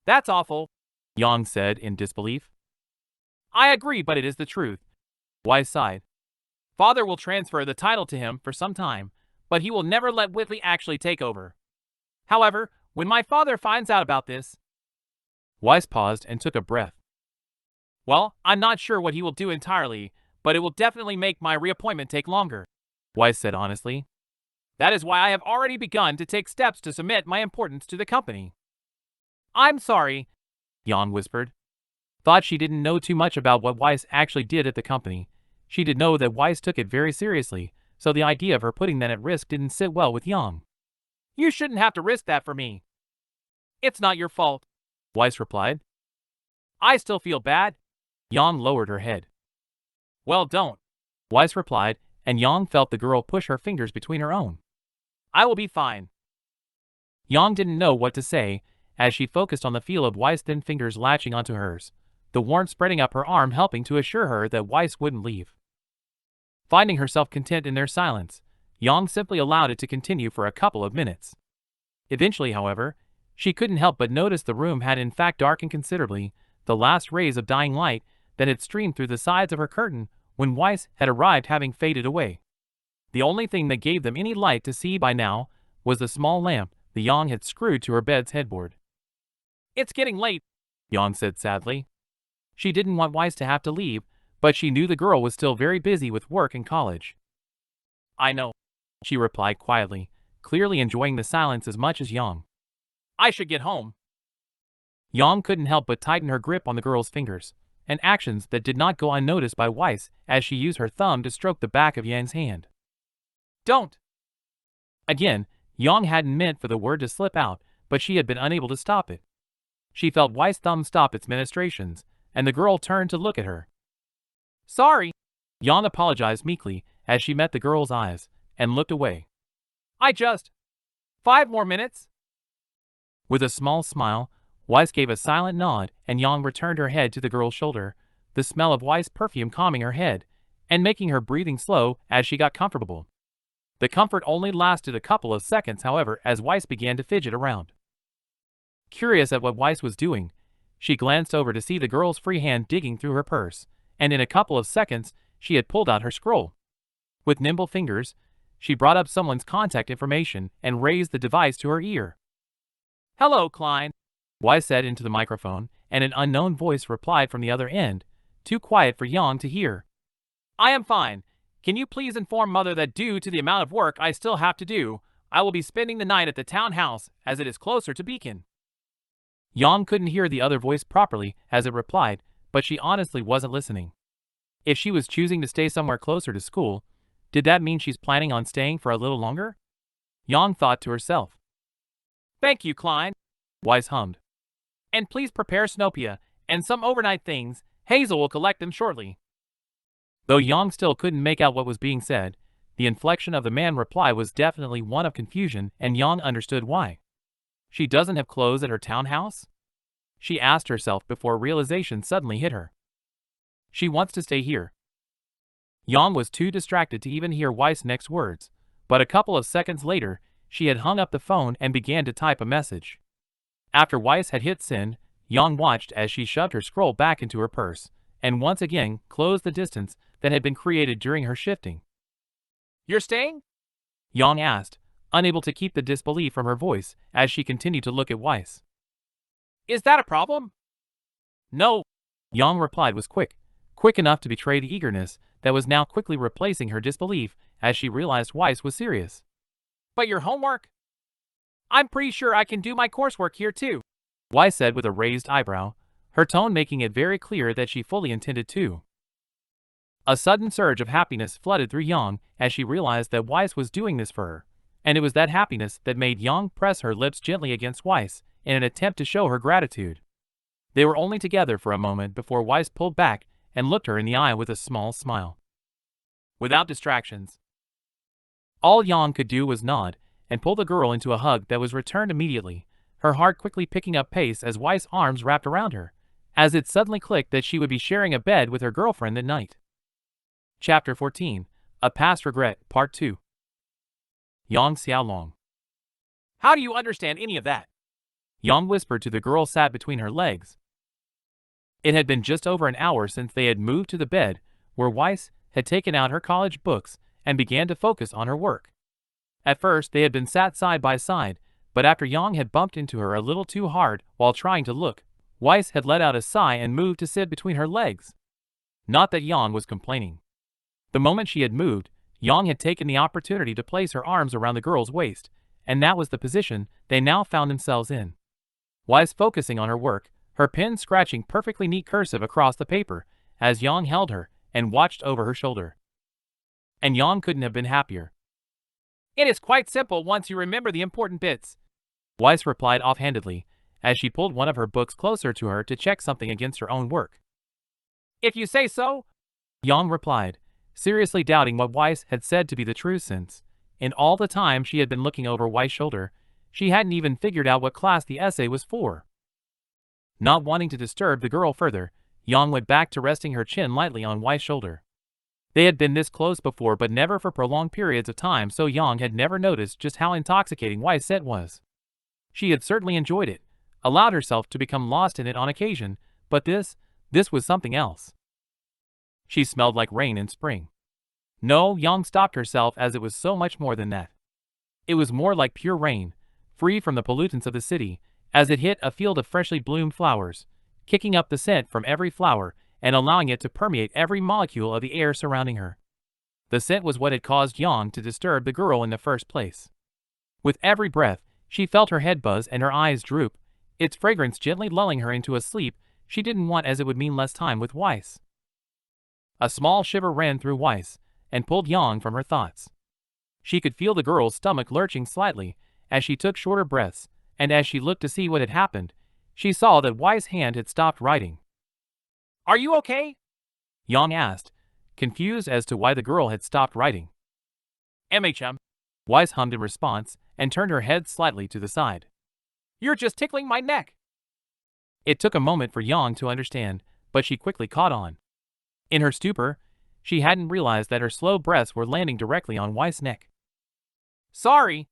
"That's awful," Yang said in disbelief. "I agree, but it is the truth," Weiss sighed. "Father will transfer the title to him for some time, but he will never let Whitley actually take over. However, when my father finds out about this—" Weiss paused and took a breath. "Well, I'm not sure what he will do entirely, but it will definitely make my reappointment take longer," Weiss said honestly. "That is why I have already begun to take steps to cement my importance to the company." "I'm sorry," Yang whispered. Thought she didn't know too much about what Weiss actually did at the company. She did know that Weiss took it very seriously, so the idea of her putting that at risk didn't sit well with Yang. "You shouldn't have to risk that for me." "It's not your fault," Weiss replied. "I still feel bad." Yang lowered her head. "Well, don't," Weiss replied, and Yang felt the girl push her fingers between her own. "I will be fine." Yang didn't know what to say as she focused on the feel of Weiss' thin fingers latching onto hers, the warmth spreading up her arm helping to assure her that Weiss wouldn't leave. Finding herself content in their silence, Yang simply allowed it to continue for a couple of minutes. Eventually, however, She couldn't help but notice the room had in fact darkened considerably, the last rays of dying light that had streamed through the sides of her curtain when Weiss had arrived having faded away. The only thing that gave them any light to see by now was the small lamp the Yang had screwed to her bed's headboard. "It's getting late," Yang said sadly. She didn't want Weiss to have to leave, but she knew the girl was still very busy with work and college. "I know," she replied quietly, clearly enjoying the silence as much as Yang. "I should get home." Yang couldn't help but tighten her grip on the girl's fingers, and actions that did not go unnoticed by Weiss as she used her thumb to stroke the back of Yang's hand. "Don't!" Again, Yang hadn't meant for the word to slip out, but she had been unable to stop it. She felt Weiss' thumb stop its ministrations, and the girl turned to look at her. "Sorry," Yang apologized meekly as she met the girl's eyes, and looked away. "I just... 5 more minutes?" With a small smile, Weiss gave a silent nod, and Yang returned her head to the girl's shoulder, the smell of Weiss' perfume calming her head, and making her breathing slow as she got comfortable. The comfort only lasted a couple of seconds, however, as Weiss began to fidget around. Curious at what Weiss was doing, she glanced over to see the girl's free hand digging through her purse, and in a couple of seconds, she had pulled out her scroll. With nimble fingers, she brought up someone's contact information and raised the device to her ear. "Hello, Klein," Weiss said into the microphone, and an unknown voice replied from the other end, too quiet for Yang to hear. "I am fine. Can you please inform Mother that due to the amount of work I still have to do, I will be spending the night at the townhouse as it is closer to Beacon?" Yang couldn't hear the other voice properly as it replied, but she honestly wasn't listening. If she was choosing to stay somewhere closer to school, did that mean she's planning on staying for a little longer? Yang thought to herself. "Thank you, Klein," Weiss hummed. "And please prepare Snopia and some overnight things. Hazel will collect them shortly." Though Yang still couldn't make out what was being said, the inflection of the man's reply was definitely one of confusion, and Yang understood why. She doesn't have clothes at her townhouse? She asked herself before realization suddenly hit her. She wants to stay here. Yang was too distracted to even hear Weiss' next words, but a couple of seconds later, she had hung up the phone and began to type a message. After Weiss had hit send, Yang watched as she shoved her scroll back into her purse, and once again closed the distance that had been created during her shifting. "You're staying?" Yang asked, unable to keep the disbelief from her voice as she continued to look at Weiss. "Is that a problem?" "No," Yang replied was quick enough to betray the eagerness that was now quickly replacing her disbelief as she realized Weiss was serious. "But your homework?" "I'm pretty sure I can do my coursework here too," Weiss said with a raised eyebrow, her tone making it very clear that she fully intended to. A sudden surge of happiness flooded through Yang as she realized that Weiss was doing this for her, and it was that happiness that made Yang press her lips gently against Weiss in an attempt to show her gratitude. They were only together for a moment before Weiss pulled back and looked her in the eye with a small smile. Without distractions. All Yang could do was nod and pull the girl into a hug that was returned immediately, her heart quickly picking up pace as Weiss' arms wrapped around her, as it suddenly clicked that she would be sharing a bed with her girlfriend that night. Chapter 14, A Past Regret, Part 2. Yang Xiaolong. "How do you understand any of that?" Yang whispered to the girl sat between her legs. It had been just over an hour since they had moved to the bed, where Weiss had taken out her college books and began to focus on her work. At first they had been sat side by side, but after Yang had bumped into her a little too hard while trying to look, Weiss had let out a sigh and moved to sit between her legs. Not that Yang was complaining. The moment she had moved, Yang had taken the opportunity to place her arms around the girl's waist, and that was the position they now found themselves in. Weiss focusing on her work, her pen scratching perfectly neat cursive across the paper, as Yang held her and watched over her shoulder. And Yang couldn't have been happier. "It is quite simple once you remember the important bits," Weiss replied offhandedly, as she pulled one of her books closer to her to check something against her own work. "If you say so," Yang replied, seriously doubting what Weiss had said to be the truth since, in all the time she had been looking over Weiss' shoulder, she hadn't even figured out what class the essay was for. Not wanting to disturb the girl further, Yang went back to resting her chin lightly on Weiss' shoulder. They had been this close before, but never for prolonged periods of time, so Yang had never noticed just how intoxicating Weiss' scent was. She had certainly enjoyed it, allowed herself to become lost in it on occasion, but this was something else. She smelled like rain in spring. No, Yang stopped herself, as it was so much more than that. It was more like pure rain, free from the pollutants of the city, as it hit a field of freshly bloomed flowers, kicking up the scent from every flower and allowing it to permeate every molecule of the air surrounding her. The scent was what had caused Yang to disturb the girl in the first place. With every breath, she felt her head buzz and her eyes droop, its fragrance gently lulling her into a sleep she didn't want, as it would mean less time with Weiss. A small shiver ran through Weiss and pulled Yang from her thoughts. She could feel the girl's stomach lurching slightly as she took shorter breaths, and as she looked to see what had happened, she saw that Weiss' hand had stopped writing. "Are you okay?" Yang asked, confused as to why the girl had stopped writing. "MHM," Weiss hummed in response and turned her head slightly to the side. "You're just tickling my neck." It took a moment for Yang to understand, but she quickly caught on. In her stupor, she hadn't realized that her slow breaths were landing directly on Weiss' neck. "Sorry."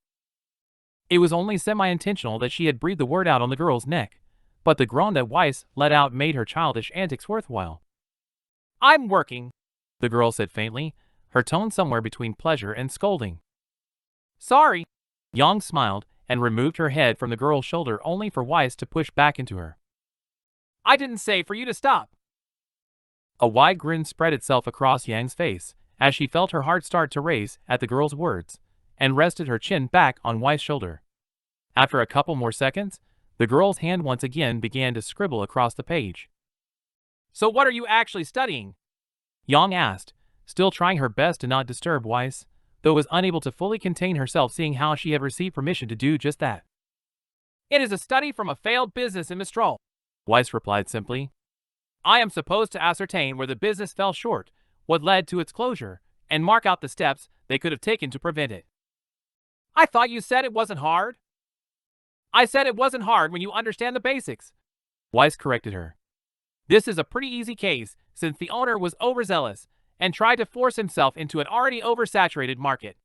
It was only semi-intentional that she had breathed the word out on the girl's neck, but the groan that Weiss let out made her childish antics worthwhile. "I'm working," the girl said faintly, her tone somewhere between pleasure and scolding. "Sorry." Yang smiled and removed her head from the girl's shoulder, only for Weiss to push back into her. "I didn't say for you to stop." A wide grin spread itself across Yang's face as she felt her heart start to race at the girl's words, and rested her chin back on Weiss' shoulder. After a couple more seconds, the girl's hand once again began to scribble across the page. "So what are you actually studying?" Yang asked, still trying her best to not disturb Weiss, though was unable to fully contain herself seeing how she had received permission to do just that. "It is a study from a failed business in Mistral," Weiss replied simply. "I am supposed to ascertain where the business fell short, what led to its closure, and mark out the steps they could have taken to prevent it." "I thought you said it wasn't hard." "I said it wasn't hard when you understand the basics," Weiss corrected her. "This is a pretty easy case, since the owner was overzealous and tried to force himself into an already oversaturated market."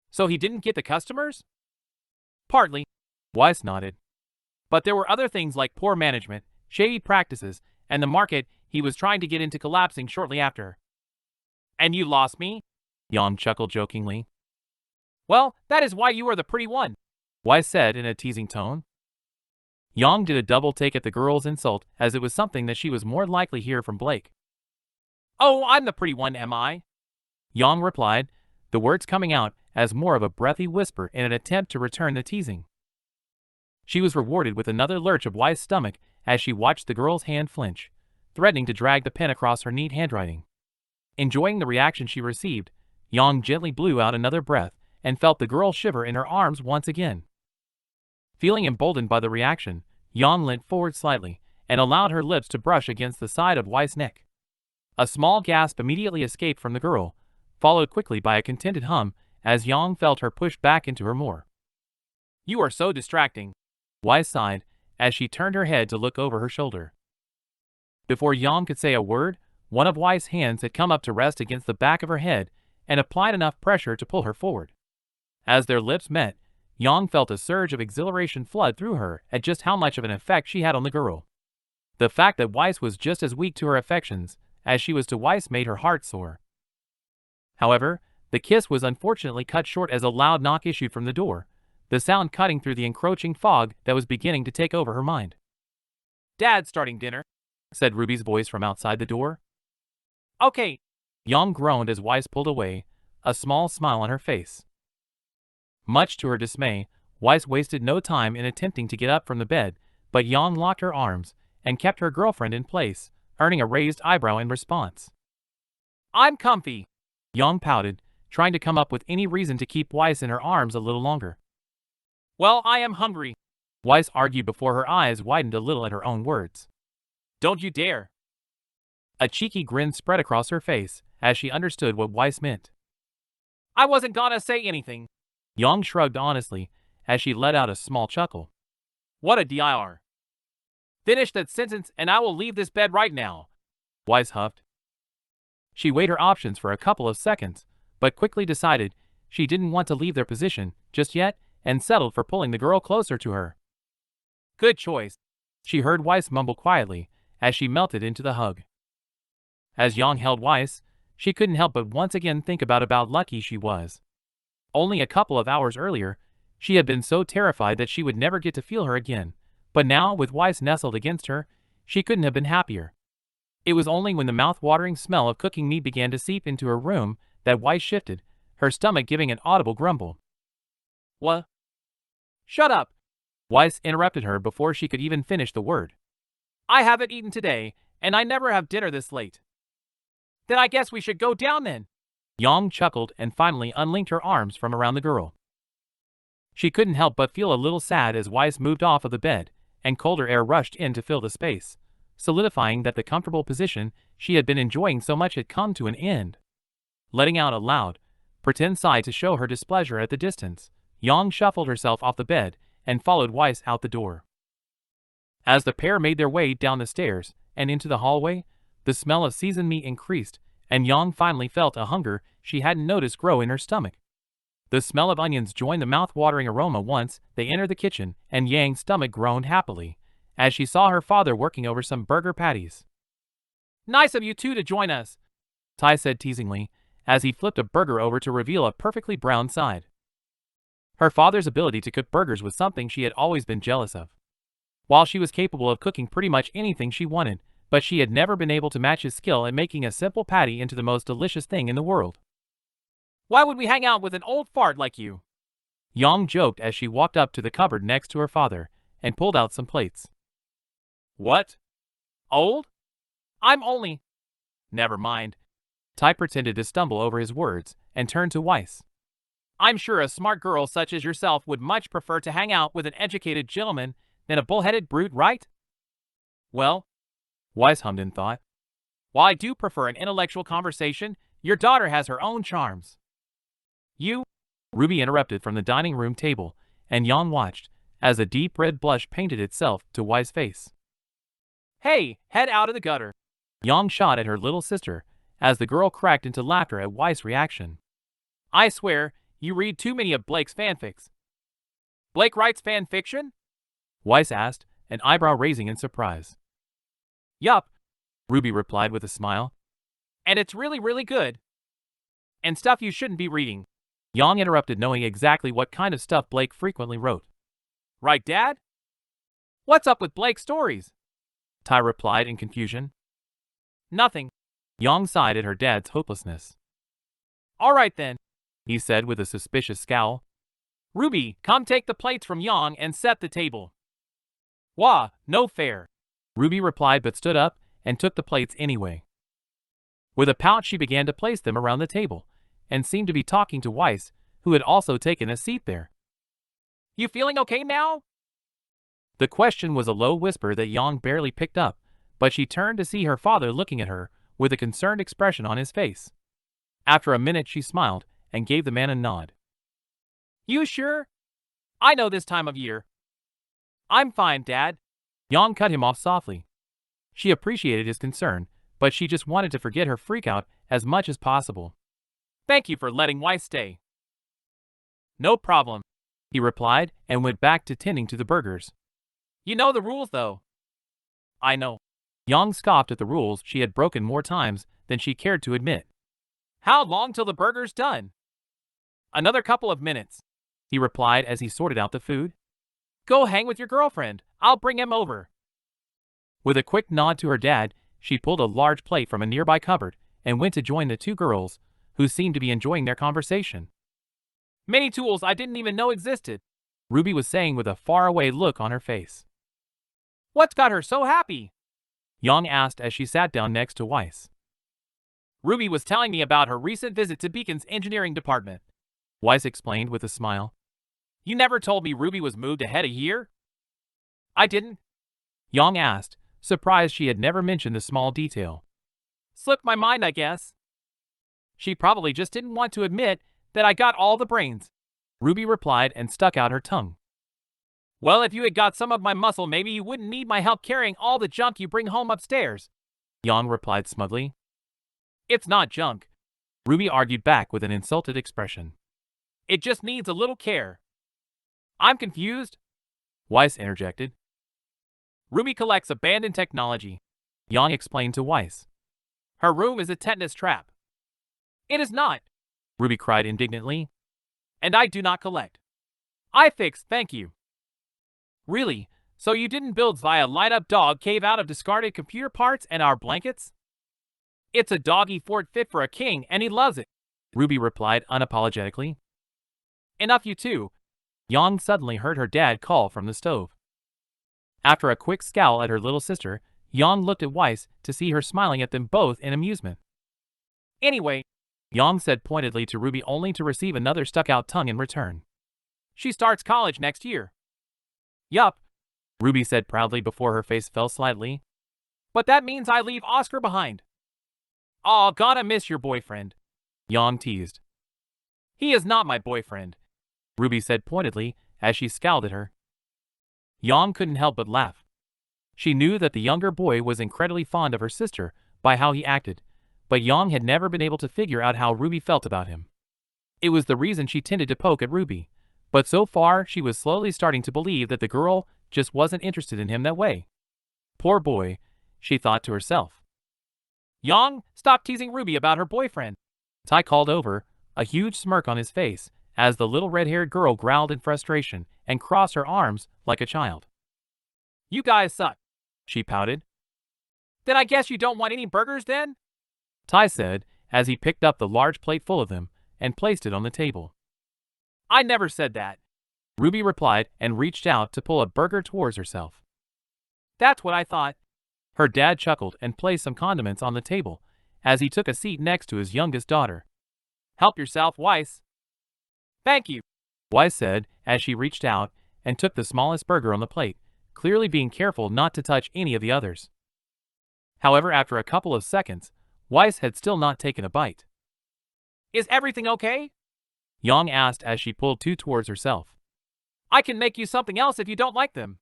"So he didn't get the customers?" "Partly," Weiss nodded. "But there were other things like poor management, shady practices, and the market he was trying to get into collapsing shortly after." "And you lost me?" Yang chuckled jokingly. "Well, that is why you are the pretty one," Weiss said in a teasing tone. Yang did a double take at the girl's insult, as it was something that she was more likely to hear from Blake. "Oh, I'm the pretty one, am I?" Yang replied, the words coming out as more of a breathy whisper in an attempt to return the teasing. She was rewarded with another lurch of Weiss' stomach as she watched the girl's hand flinch, threatening to drag the pen across her neat handwriting. Enjoying the reaction she received, Yang gently blew out another breath and felt the girl shiver in her arms once again. Feeling emboldened by the reaction, Yang leant forward slightly and allowed her lips to brush against the side of Weiss' neck. A small gasp immediately escaped from the girl, followed quickly by a contented hum as Yang felt her push back into her more. "You are so distracting," Weiss sighed as she turned her head to look over her shoulder. Before Yang could say a word, one of Weiss' hands had come up to rest against the back of her head and applied enough pressure to pull her forward. As their lips met, Yang felt a surge of exhilaration flood through her at just how much of an effect she had on the girl. The fact that Weiss was just as weak to her affections as she was to Weiss made her heart soar. However, the kiss was unfortunately cut short as a loud knock issued from the door, the sound cutting through the encroaching fog that was beginning to take over her mind. "Dad's starting dinner," said Ruby's voice from outside the door. "Okay," Yang groaned as Weiss pulled away, a small smile on her face. Much to her dismay, Weiss wasted no time in attempting to get up from the bed, but Yang locked her arms and kept her girlfriend in place, earning a raised eyebrow in response. "I'm comfy," Yang pouted, trying to come up with any reason to keep Weiss in her arms a little longer. "Well, I am hungry," Weiss argued before her eyes widened a little at her own words. "Don't you dare." A cheeky grin spread across her face as she understood what Weiss meant. "I wasn't gonna say anything," Yang shrugged honestly as she let out a small chuckle. "What a dir. Finish that sentence and I will leave this bed right now," Weiss huffed. She weighed her options for a couple of seconds, but quickly decided she didn't want to leave their position just yet and settled for pulling the girl closer to her. "Good choice," she heard Weiss mumble quietly as she melted into the hug. As Yang held Weiss, she couldn't help but once again think about lucky she was. Only a couple of hours earlier, she had been so terrified that she would never get to feel her again, but now, with Weiss nestled against her, she couldn't have been happier. It was only when the mouth-watering smell of cooking meat began to seep into her room that Weiss shifted, her stomach giving an audible grumble. "What?" "Shut up!" Weiss interrupted her before she could even finish the word. "I haven't eaten today, and I never have dinner this late." "Then I guess we should go down then." Yang chuckled and finally unlinked her arms from around the girl. She couldn't help but feel a little sad as Weiss moved off of the bed, and colder air rushed in to fill the space, solidifying that the comfortable position she had been enjoying so much had come to an end. Letting out a loud, pretend sigh to show her displeasure at the distance, Yang shuffled herself off the bed and followed Weiss out the door. As the pair made their way down the stairs and into the hallway, the smell of seasoned meat increased, and Yang finally felt a hunger she hadn't noticed grow in her stomach. The smell of onions joined the mouth-watering aroma once they entered the kitchen, and Yang's stomach groaned happily as she saw her father working over some burger patties. "Nice of you two to join us," Tai said teasingly as he flipped a burger over to reveal a perfectly brown side. Her father's ability to cook burgers was something she had always been jealous of. While she was capable of cooking pretty much anything she wanted, but she had never been able to match his skill at making a simple patty into the most delicious thing in the world. "Why would we hang out with an old fart like you?" Yang joked as she walked up to the cupboard next to her father and pulled out some plates. "What? Old? I'm only—" "Never mind." Tai pretended to stumble over his words and turned to Weiss. "I'm sure a smart girl such as yourself would much prefer to hang out with an educated gentleman than a bull-headed brute, right?" "Well," Weiss hummed in thought, "while I do prefer an intellectual conversation, your daughter has her own charms." "You?" Ruby interrupted from the dining room table, and Yang watched as a deep red blush painted itself to Weiss' face. "Hey, head out of the gutter!" Yang shot at her little sister as the girl cracked into laughter at Weiss' reaction. "I swear, you read too many of Blake's fanfics." "Blake writes fan fiction?" Weiss asked, an eyebrow raising in surprise. "Yup," Ruby replied with a smile. "And it's really, really good. And stuff you shouldn't be reading." Yang interrupted, knowing exactly what kind of stuff Blake frequently wrote. "Right, Dad? What's up with Blake's stories?" Tai replied in confusion. "Nothing." Yang sighed at her dad's hopelessness. "All right then," he said with a suspicious scowl. "Ruby, come take the plates from Yang and set the table." "Wah, no fair," Ruby replied, but stood up and took the plates anyway. With a pout, she began to place them around the table and seemed to be talking to Weiss, who had also taken a seat there. "You feeling okay now?" The question was a low whisper that Yang barely picked up, but she turned to see her father looking at her with a concerned expression on his face. After a minute, she smiled and gave the man a nod. "You sure? I know this time of year." "I'm fine, Dad." Yang cut him off softly. She appreciated his concern, but she just wanted to forget her freakout as much as possible. "Thank you for letting Weiss stay." "No problem," he replied and went back to tending to the burgers. "You know the rules, though." "I know." Yang scoffed at the rules she had broken more times than she cared to admit. "How long till the burger's done?" "Another couple of minutes," he replied as he sorted out the food. "Go hang with your girlfriend. I'll bring him over." With a quick nod to her dad, she pulled a large plate from a nearby cupboard and went to join the two girls, who seemed to be enjoying their conversation. "Many tools I didn't even know existed," Ruby was saying with a faraway look on her face. "What's got her so happy?" Yang asked as she sat down next to Weiss. "Ruby was telling me about her recent visit to Beacon's engineering department," Weiss explained with a smile. "You never told me Ruby was moved ahead a year?" "I didn't?" Yang asked, surprised she had never mentioned the small detail. "Slipped my mind, I guess." "She probably just didn't want to admit that I got all the brains," Ruby replied and stuck out her tongue. "Well, if you had got some of my muscle, maybe you wouldn't need my help carrying all the junk you bring home upstairs," Yang replied smugly. "It's not junk," Ruby argued back with an insulted expression. "It just needs a little care." I'm confused, Weiss interjected. Ruby collects abandoned technology, Yang explained to Weiss. Her room is a tetanus trap. It is not, Ruby cried indignantly. And I do not collect. I fix, thank you. Really? So you didn't build via light-up dog cave out of discarded computer parts and our blankets? It's a doggy fort fit for a king, and he loves it, Ruby replied unapologetically. Enough you two. Yang suddenly heard her dad call from the stove. After a quick scowl at her little sister, Yang looked at Weiss to see her smiling at them both in amusement. Anyway, Yang said pointedly to Ruby only to receive another stuck-out tongue in return. She starts college next year. Yup, Ruby said proudly before her face fell slightly. But that means I leave Oscar behind. Aw, gotta miss your boyfriend, Yang teased. He is not my boyfriend, Ruby said pointedly as she scowled at her. Yang couldn't help but laugh. She knew that the younger boy was incredibly fond of her sister by how he acted, but Yang had never been able to figure out how Ruby felt about him. It was the reason she tended to poke at Ruby, but so far she was slowly starting to believe that the girl just wasn't interested in him that way. Poor boy, she thought to herself. Yang, stop teasing Ruby about her boyfriend, Tai called over, a huge smirk on his face, as the little red-haired girl growled in frustration and crossed her arms like a child. You guys suck, she pouted. Then I guess you don't want any burgers then? Tai said as he picked up the large plate full of them and placed it on the table. I never said that, Ruby replied and reached out to pull a burger towards herself. That's what I thought. Her dad chuckled and placed some condiments on the table as he took a seat next to his youngest daughter. Help yourself, Weiss. Thank you, Weiss said as she reached out and took the smallest burger on the plate, clearly being careful not to touch any of the others. However, after a couple of seconds, Weiss had still not taken a bite. Is everything okay? Yang asked as she pulled two towards herself. I can make you something else if you don't like them.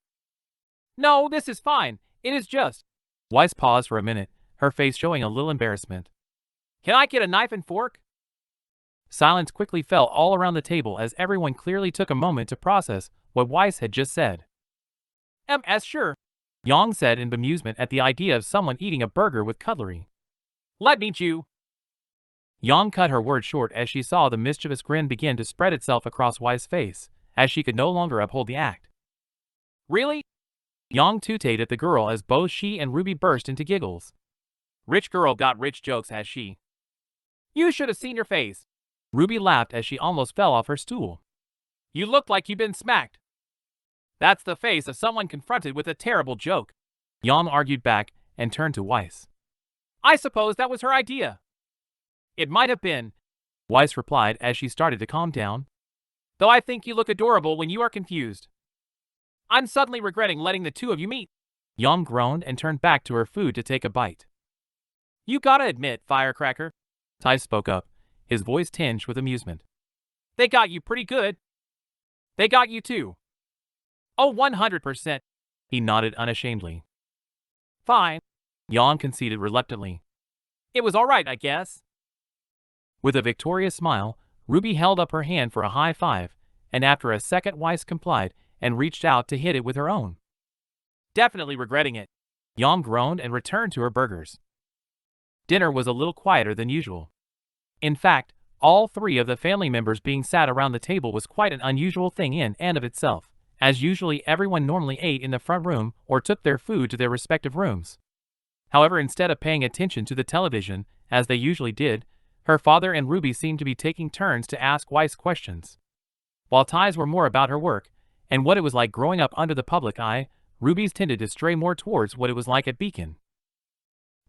No, this is fine. It is just... Weiss paused for a minute, her face showing a little embarrassment. Can I get a knife and fork? Silence quickly fell all around the table as everyone clearly took a moment to process what Weiss had just said. Sure, Yang said in bemusement at the idea of someone eating a burger with cutlery. Let me chew. Yang cut her words short as she saw the mischievous grin begin to spread itself across Weiss' face, as she could no longer uphold the act. Really? Yang tooted at the girl as both she and Ruby burst into giggles. Rich girl got rich jokes, has she? You should have seen your face. Ruby laughed as she almost fell off her stool. You look like you've been smacked. That's the face of someone confronted with a terrible joke, Yang argued back and turned to Weiss. I suppose that was her idea. It might have been, Weiss replied as she started to calm down. Though I think you look adorable when you are confused. I'm suddenly regretting letting the two of you meet. Yang groaned and turned back to her food to take a bite. You gotta admit, Firecracker, Tai spoke up, his voice tinged with amusement. They got you pretty good. They got you too. Oh, 100%, he nodded unashamedly. Fine, Yang conceded reluctantly. It was all right, I guess. With a victorious smile, Ruby held up her hand for a high five, and after a second Weiss complied and reached out to hit it with her own. Definitely regretting it, Yang groaned and returned to her burgers. Dinner was a little quieter than usual. In fact, all three of the family members being sat around the table was quite an unusual thing in and of itself, as usually everyone normally ate in the front room or took their food to their respective rooms. However, instead of paying attention to the television, as they usually did, her father and Ruby seemed to be taking turns to ask Weiss questions. While Tai's were more about her work and what it was like growing up under the public eye, Ruby's tended to stray more towards what it was like at Beacon.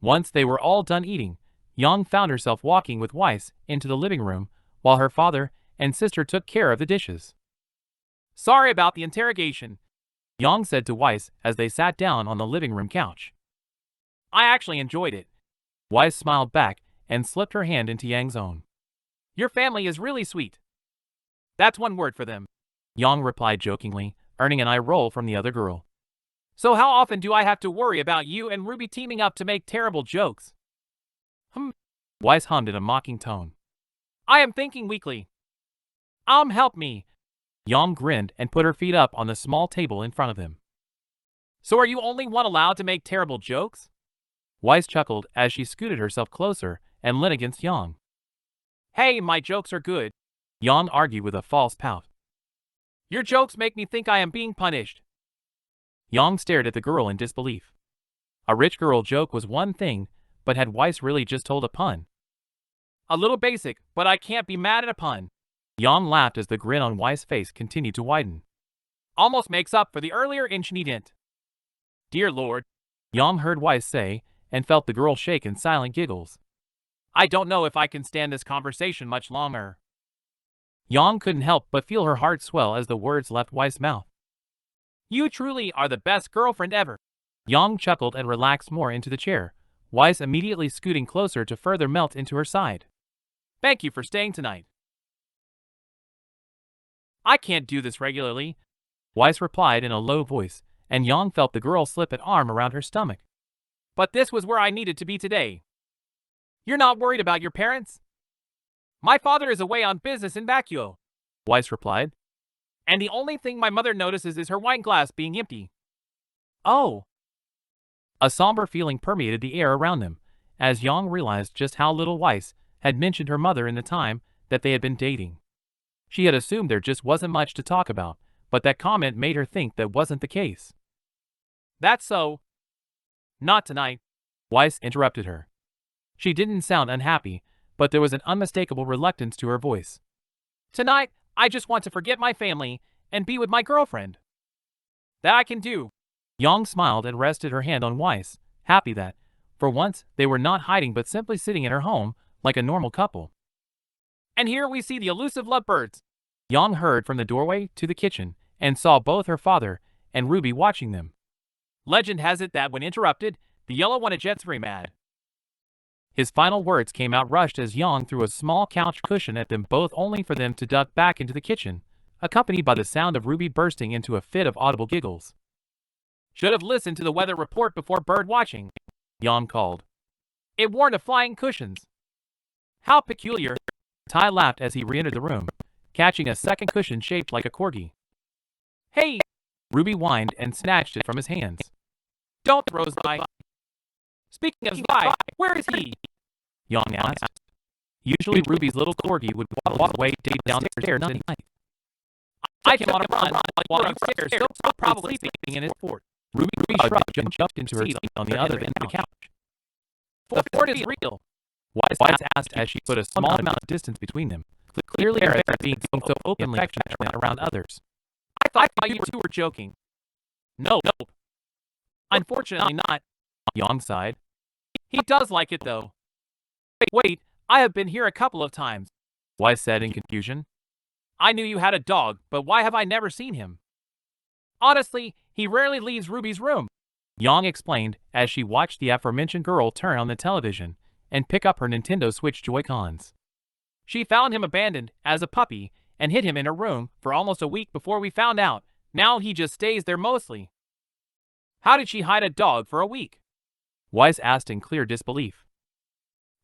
Once they were all done eating, Yang found herself walking with Weiss into the living room while her father and sister took care of the dishes. Sorry about the interrogation, Yang said to Weiss as they sat down on the living room couch. I actually enjoyed it. Weiss smiled back and slipped her hand into Yang's own. Your family is really sweet. That's one word for them, Yang replied jokingly, earning an eye roll from the other girl. So how often do I have to worry about you and Ruby teaming up to make terrible jokes? Weiss hummed in a mocking tone. I am thinking weakly. Help me, Yang grinned and put her feet up on the small table in front of him. So are you only one allowed to make terrible jokes? Weiss chuckled as she scooted herself closer and leaned against Yang. Hey, my jokes are good, Yang argued with a false pout. Your jokes make me think I am being punished. Yang stared at the girl in disbelief. A rich girl joke was one thing, but had Weiss really just told a pun? A little basic, but I can't be mad at a pun. Yang laughed as the grin on Weiss' face continued to widen. Almost makes up for the earlier incident. Dear Lord, Yang heard Weiss say, and felt the girl shake in silent giggles. I don't know if I can stand this conversation much longer. Yang couldn't help but feel her heart swell as the words left Weiss' mouth. You truly are the best girlfriend ever. Yang chuckled and relaxed more into the chair, Weiss immediately scooting closer to further melt into her side. Thank you for staying tonight. I can't do this regularly, Weiss replied in a low voice, and Yang felt the girl slip an arm around her stomach. But this was where I needed to be today. You're not worried about your parents? My father is away on business in Bakuo, Weiss replied. And the only thing my mother notices is her wine glass being empty. Oh. A somber feeling permeated the air around them, as Yang realized just how little Weiss had mentioned her mother in the time that they had been dating. She had assumed there just wasn't much to talk about, but that comment made her think that wasn't the case. That's so. Not tonight, Weiss interrupted her. She didn't sound unhappy, but there was an unmistakable reluctance to her voice. Tonight, I just want to forget my family and be with my girlfriend. That I can do. Yang smiled and rested her hand on Weiss, happy that, for once, they were not hiding but simply sitting in her home like a normal couple. And here we see the elusive lovebirds. Yang heard from the doorway to the kitchen and saw both her father and Ruby watching them. Legend has it that when interrupted, the yellow one gets very mad. His final words came out rushed as Yang threw a small couch cushion at them both only for them to duck back into the kitchen, accompanied by the sound of Ruby bursting into a fit of audible giggles. Should have listened to the weather report before bird watching, Yang called. It warned of flying cushions. How peculiar, Tai laughed as he re-entered the room, catching a second cushion shaped like a corgi. Hey! Ruby whined and snatched it from his hands. Don't throw Zai. Speaking of Zai, where is he? Yang asked. Usually Ruby's little corgi would walk away deep downstairs at night. I came on a run while upstairs, so probably sleeping in his fort. Ruby shrugged and jumped into her seat on the other end of the couch. The fort is real, Weiss asked as she put a small amount of distance between them, clearly aware that being so openly affectionate around others. I thought you two were joking. Nope. Unfortunately not, Yang sighed. He does like it though. Wait, I have been here a couple of times, Weiss said in confusion. I knew you had a dog, but why have I never seen him? Honestly, he rarely leaves Ruby's room, Yang explained as she watched the aforementioned girl turn on the television and pick up her Nintendo Switch Joy-Cons. She found him abandoned as a puppy and hid him in her room for almost a week before we found out. Now he just stays there mostly. How did she hide a dog for a week? Weiss asked in clear disbelief.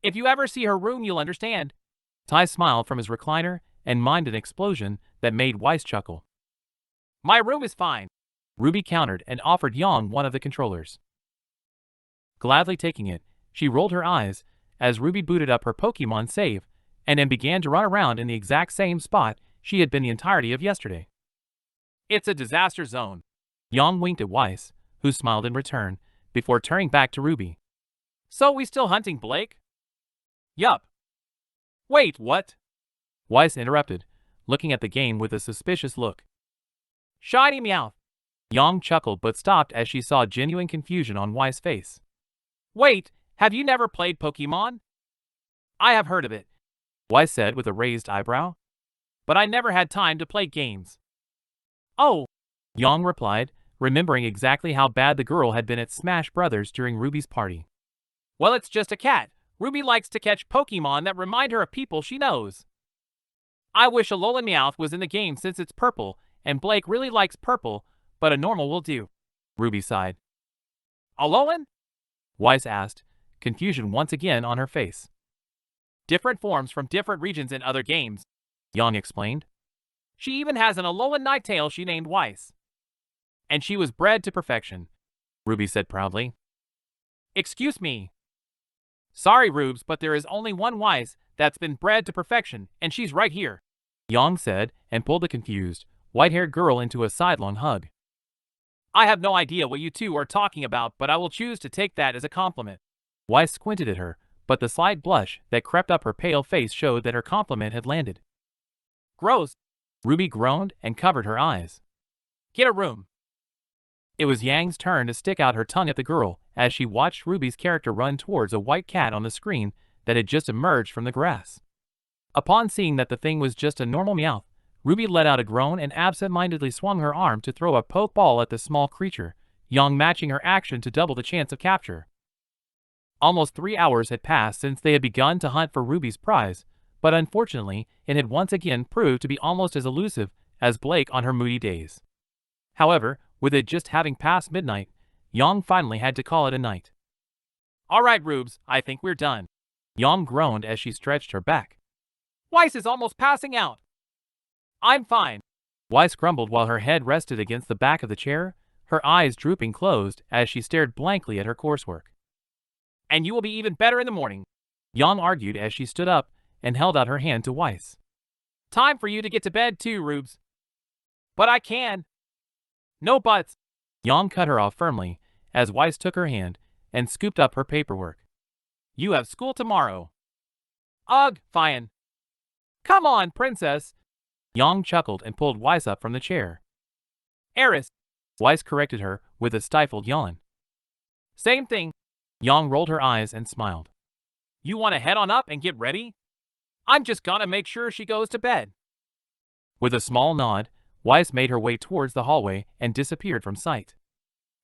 If you ever see her room, you'll understand. Tai smiled from his recliner and mimed an explosion that made Weiss chuckle. My room is fine, Ruby countered and offered Yang one of the controllers. Gladly taking it, she rolled her eyes as Ruby booted up her Pokemon save and then began to run around in the exact same spot she had been the entirety of yesterday. It's a disaster zone. Yang winked at Weiss, who smiled in return, before turning back to Ruby. So we still hunting Blake? Yup. Wait, what? Weiss interrupted, looking at the game with a suspicious look. Shiny Meowth. Yang chuckled but stopped as she saw genuine confusion on Weiss' face. Wait, have you never played Pokemon? I have heard of it, Weiss said with a raised eyebrow. But I never had time to play games. Oh, Yang replied, remembering exactly how bad the girl had been at Smash Brothers during Ruby's party. Well, it's just a cat. Ruby likes to catch Pokemon that remind her of people she knows. I wish Alolan Meowth was in the game since it's purple, and Blake really likes purple, but a normal will do, Ruby sighed. Alolan? Weiss asked, confusion once again on her face. Different forms from different regions in other games, Yang explained. She even has an Alolan Nighttail she named Weiss. And she was bred to perfection, Ruby said proudly. Excuse me. Sorry, Rubes, but there is only one Weiss that's been bred to perfection, and she's right here, Yang said, and pulled the confused, white-haired girl into a sidelong hug. I have no idea what you two are talking about, but I will choose to take that as a compliment. Weiss squinted at her, but the slight blush that crept up her pale face showed that her compliment had landed. Gross, Ruby groaned and covered her eyes. Get a room. It was Yang's turn to stick out her tongue at the girl as she watched Ruby's character run towards a white cat on the screen that had just emerged from the grass. Upon seeing that the thing was just a normal Meowth, Ruby let out a groan and absent-mindedly swung her arm to throw a poke ball at the small creature, Yang matching her action to double the chance of capture. Almost 3 hours had passed since they had begun to hunt for Ruby's prize, but unfortunately it had once again proved to be almost as elusive as Blake on her moody days. However, with it just having passed midnight, Yang finally had to call it a night. All right, Rubes, I think we're done. Yang groaned as she stretched her back. Weiss is almost passing out. I'm fine. Weiss grumbled while her head rested against the back of the chair, her eyes drooping closed as she stared blankly at her coursework. And you will be even better in the morning, Yang argued as she stood up and held out her hand to Weiss. Time for you to get to bed too, Rubes. But I can. No buts. Yang cut her off firmly as Weiss took her hand and scooped up her paperwork. You have school tomorrow. Ugh, fine. Come on, princess. Yang chuckled and pulled Weiss up from the chair. Eris, Weiss corrected her with a stifled yawn. Same thing. Yang rolled her eyes and smiled. You want to head on up and get ready? I'm just gonna make sure she goes to bed. With a small nod, Weiss made her way towards the hallway and disappeared from sight.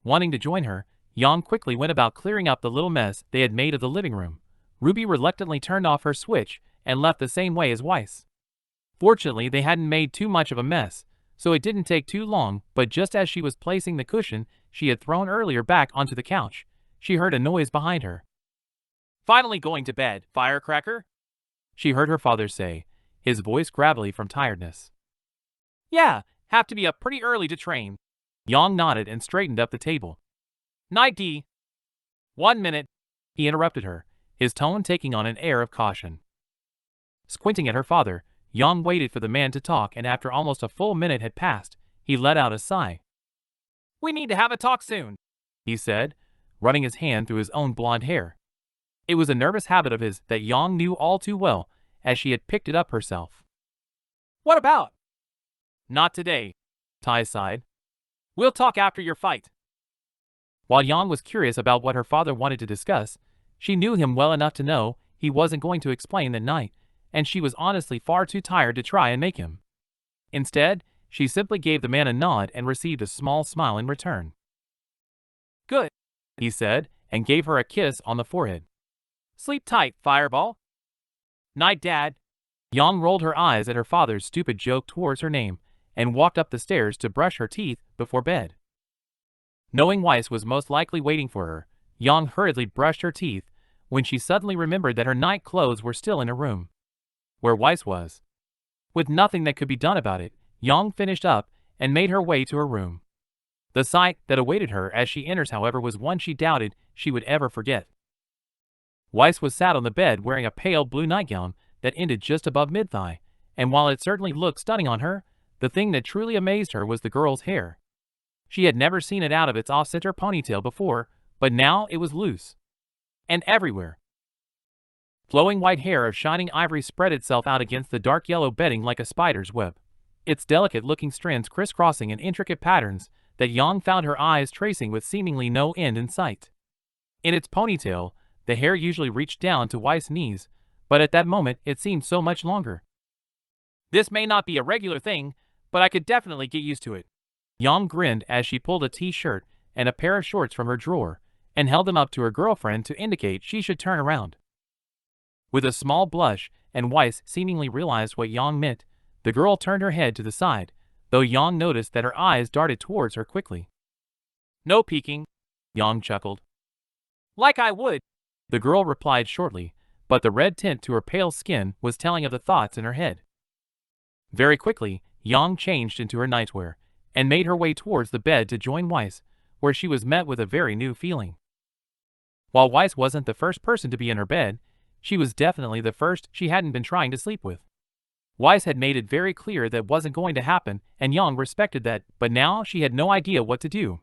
Wanting to join her, Yang quickly went about clearing up the little mess they had made of the living room. Ruby reluctantly turned off her switch and left the same way as Weiss. Fortunately, they hadn't made too much of a mess, so it didn't take too long, but just as she was placing the cushion she had thrown earlier back onto the couch, she heard a noise behind her. Finally going to bed, firecracker? She heard her father say, his voice gravelly from tiredness. Yeah, have to be up pretty early to train. Yang nodded and straightened up the table. Night D. 1 minute, he interrupted her, his tone taking on an air of caution. Squinting at her father, Yang waited for the man to talk, and after almost a full minute had passed, he let out a sigh. We need to have a talk soon, he said, running his hand through his own blonde hair. It was a nervous habit of his that Yang knew all too well, as she had picked it up herself. What about? Not today, Tai sighed. We'll talk after your fight. While Yang was curious about what her father wanted to discuss, she knew him well enough to know he wasn't going to explain that night, and she was honestly far too tired to try and make him. Instead, she simply gave the man a nod and received a small smile in return. Good, he said, and gave her a kiss on the forehead. Sleep tight, Fireball. Night, Dad. Yang rolled her eyes at her father's stupid joke towards her name and walked up the stairs to brush her teeth before bed. Knowing Weiss was most likely waiting for her, Yang hurriedly brushed her teeth when she suddenly remembered that her night clothes were still in her room, where Weiss was. With nothing that could be done about it, Yang finished up and made her way to her room. The sight that awaited her as she enters, however, was one she doubted she would ever forget. Weiss was sat on the bed wearing a pale blue nightgown that ended just above mid-thigh, and while it certainly looked stunning on her, the thing that truly amazed her was the girl's hair. She had never seen it out of its off-center ponytail before, but now it was loose. And everywhere. Flowing white hair of shining ivory spread itself out against the dark yellow bedding like a spider's web, its delicate-looking strands crisscrossing in intricate patterns that Yang found her eyes tracing with seemingly no end in sight. In its ponytail, the hair usually reached down to Weiss' knees, but at that moment it seemed so much longer. This may not be a regular thing, but I could definitely get used to it. Yang grinned as she pulled a t-shirt and a pair of shorts from her drawer and held them up to her girlfriend to indicate she should turn around. With a small blush, and Weiss seemingly realized what Yang meant, the girl turned her head to the side, though Yang noticed that her eyes darted towards her quickly. No peeking, Yang chuckled. Like I would, the girl replied shortly, but the red tint to her pale skin was telling of the thoughts in her head. Very quickly, Yang changed into her nightwear and made her way towards the bed to join Weiss, where she was met with a very new feeling. While Weiss wasn't the first person to be in her bed, she was definitely the first she hadn't been trying to sleep with. Weiss had made it very clear that wasn't going to happen, and Yang respected that, but now she had no idea what to do.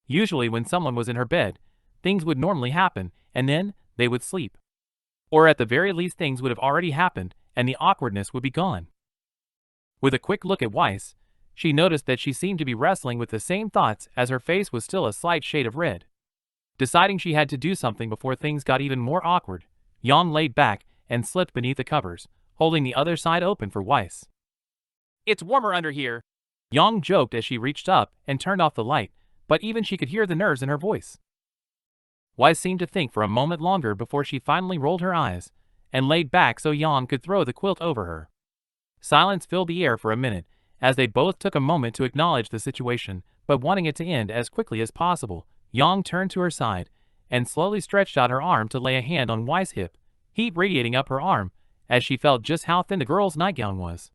Usually when someone was in her bed, things would normally happen, and then they would sleep. Or at the very least things would have already happened, and the awkwardness would be gone. With a quick look at Weiss, she noticed that she seemed to be wrestling with the same thoughts as her face was still a slight shade of red. Deciding she had to do something before things got even more awkward, Yang laid back and slipped beneath the covers, holding the other side open for Weiss. "It's warmer under here," Yang joked as she reached up and turned off the light, but even she could hear the nerves in her voice. Weiss seemed to think for a moment longer before she finally rolled her eyes and laid back so Yang could throw the quilt over her. Silence filled the air for a minute as they both took a moment to acknowledge the situation, but wanting it to end as quickly as possible, Yang turned to her side and slowly stretched out her arm to lay a hand on Weiss' hip, heat radiating up her arm as she felt just how thin the girl's nightgown was.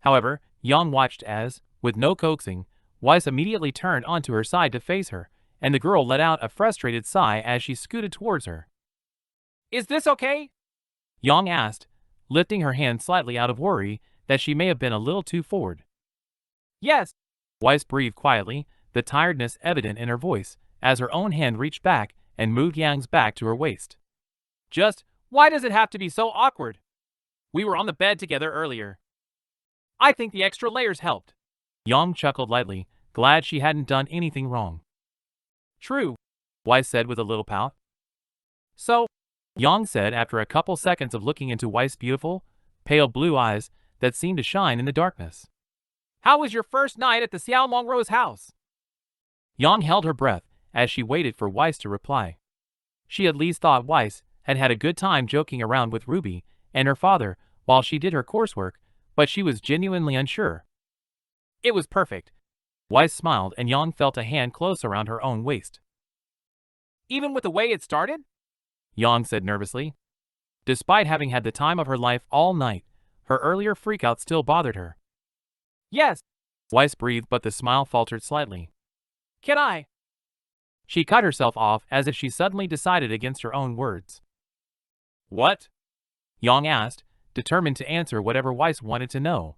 However, Yang watched as, with no coaxing, Weiss immediately turned onto her side to face her, and the girl let out a frustrated sigh as she scooted towards her. "Is this okay?" Yang asked, lifting her hand slightly out of worry that she may have been a little too forward. "Yes," Weiss breathed quietly, the tiredness evident in her voice, as her own hand reached back and moved Yang's back to her waist. "Just, why does it have to be so awkward? We were on the bed together earlier. I think the extra layers helped." Yang chuckled lightly, glad she hadn't done anything wrong. "True," Weiss said with a little pout. "So," Yang said after a couple seconds of looking into Weiss' beautiful, pale blue eyes that seemed to shine in the darkness. "How was your first night at the Xiao Longro's house?" Yang held her breath as she waited for Weiss to reply. She at least thought Weiss had had a good time joking around with Ruby and her father while she did her coursework, but she was genuinely unsure. "It was perfect." Weiss smiled and Yang felt a hand close around her own waist. "Even with the way it started?" Yang said nervously. Despite having had the time of her life all night, her earlier freakout still bothered her. "Yes," Weiss breathed, but the smile faltered slightly. "Can I?" She cut herself off as if she suddenly decided against her own words. "What?" Yang asked, determined to answer whatever Weiss wanted to know.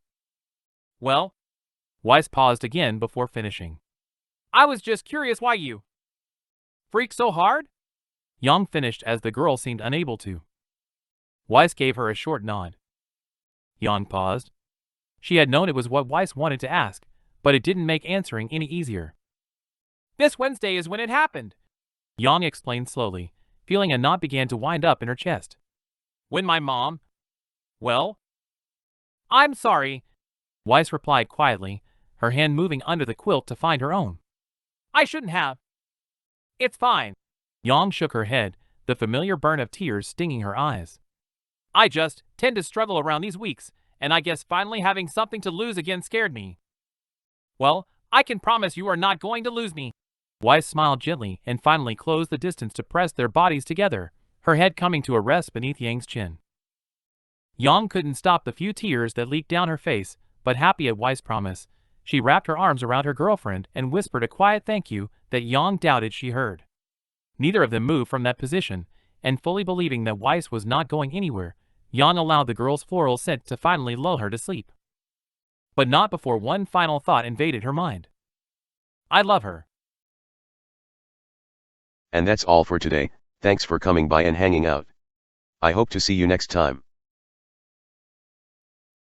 "Well," Weiss paused again before finishing. "I was just curious why you freak so hard?" Yang finished as the girl seemed unable to. Weiss gave her a short nod. Yang paused. She had known it was what Weiss wanted to ask, but it didn't make answering any easier. "This Wednesday is when it happened," Yang explained slowly, feeling a knot began to wind up in her chest. "When my mom—" "Well?" "I'm sorry," Weiss replied quietly, her hand moving under the quilt to find her own. "I shouldn't have." "It's fine." Yang shook her head, the familiar burn of tears stinging her eyes. "I just tend to struggle around these weeks, and I guess finally having something to lose again scared me." "Well, I can promise you are not going to lose me." Weiss smiled gently and finally closed the distance to press their bodies together, her head coming to a rest beneath Yang's chin. Yang couldn't stop the few tears that leaked down her face, but happy at Weiss' promise, she wrapped her arms around her girlfriend and whispered a quiet thank you that Yang doubted she heard. Neither of them moved from that position, and fully believing that Weiss was not going anywhere, Yang allowed the girl's floral scent to finally lull her to sleep. But not before one final thought invaded her mind. "I love her." And that's all for today. Thanks for coming by and hanging out. I hope to see you next time.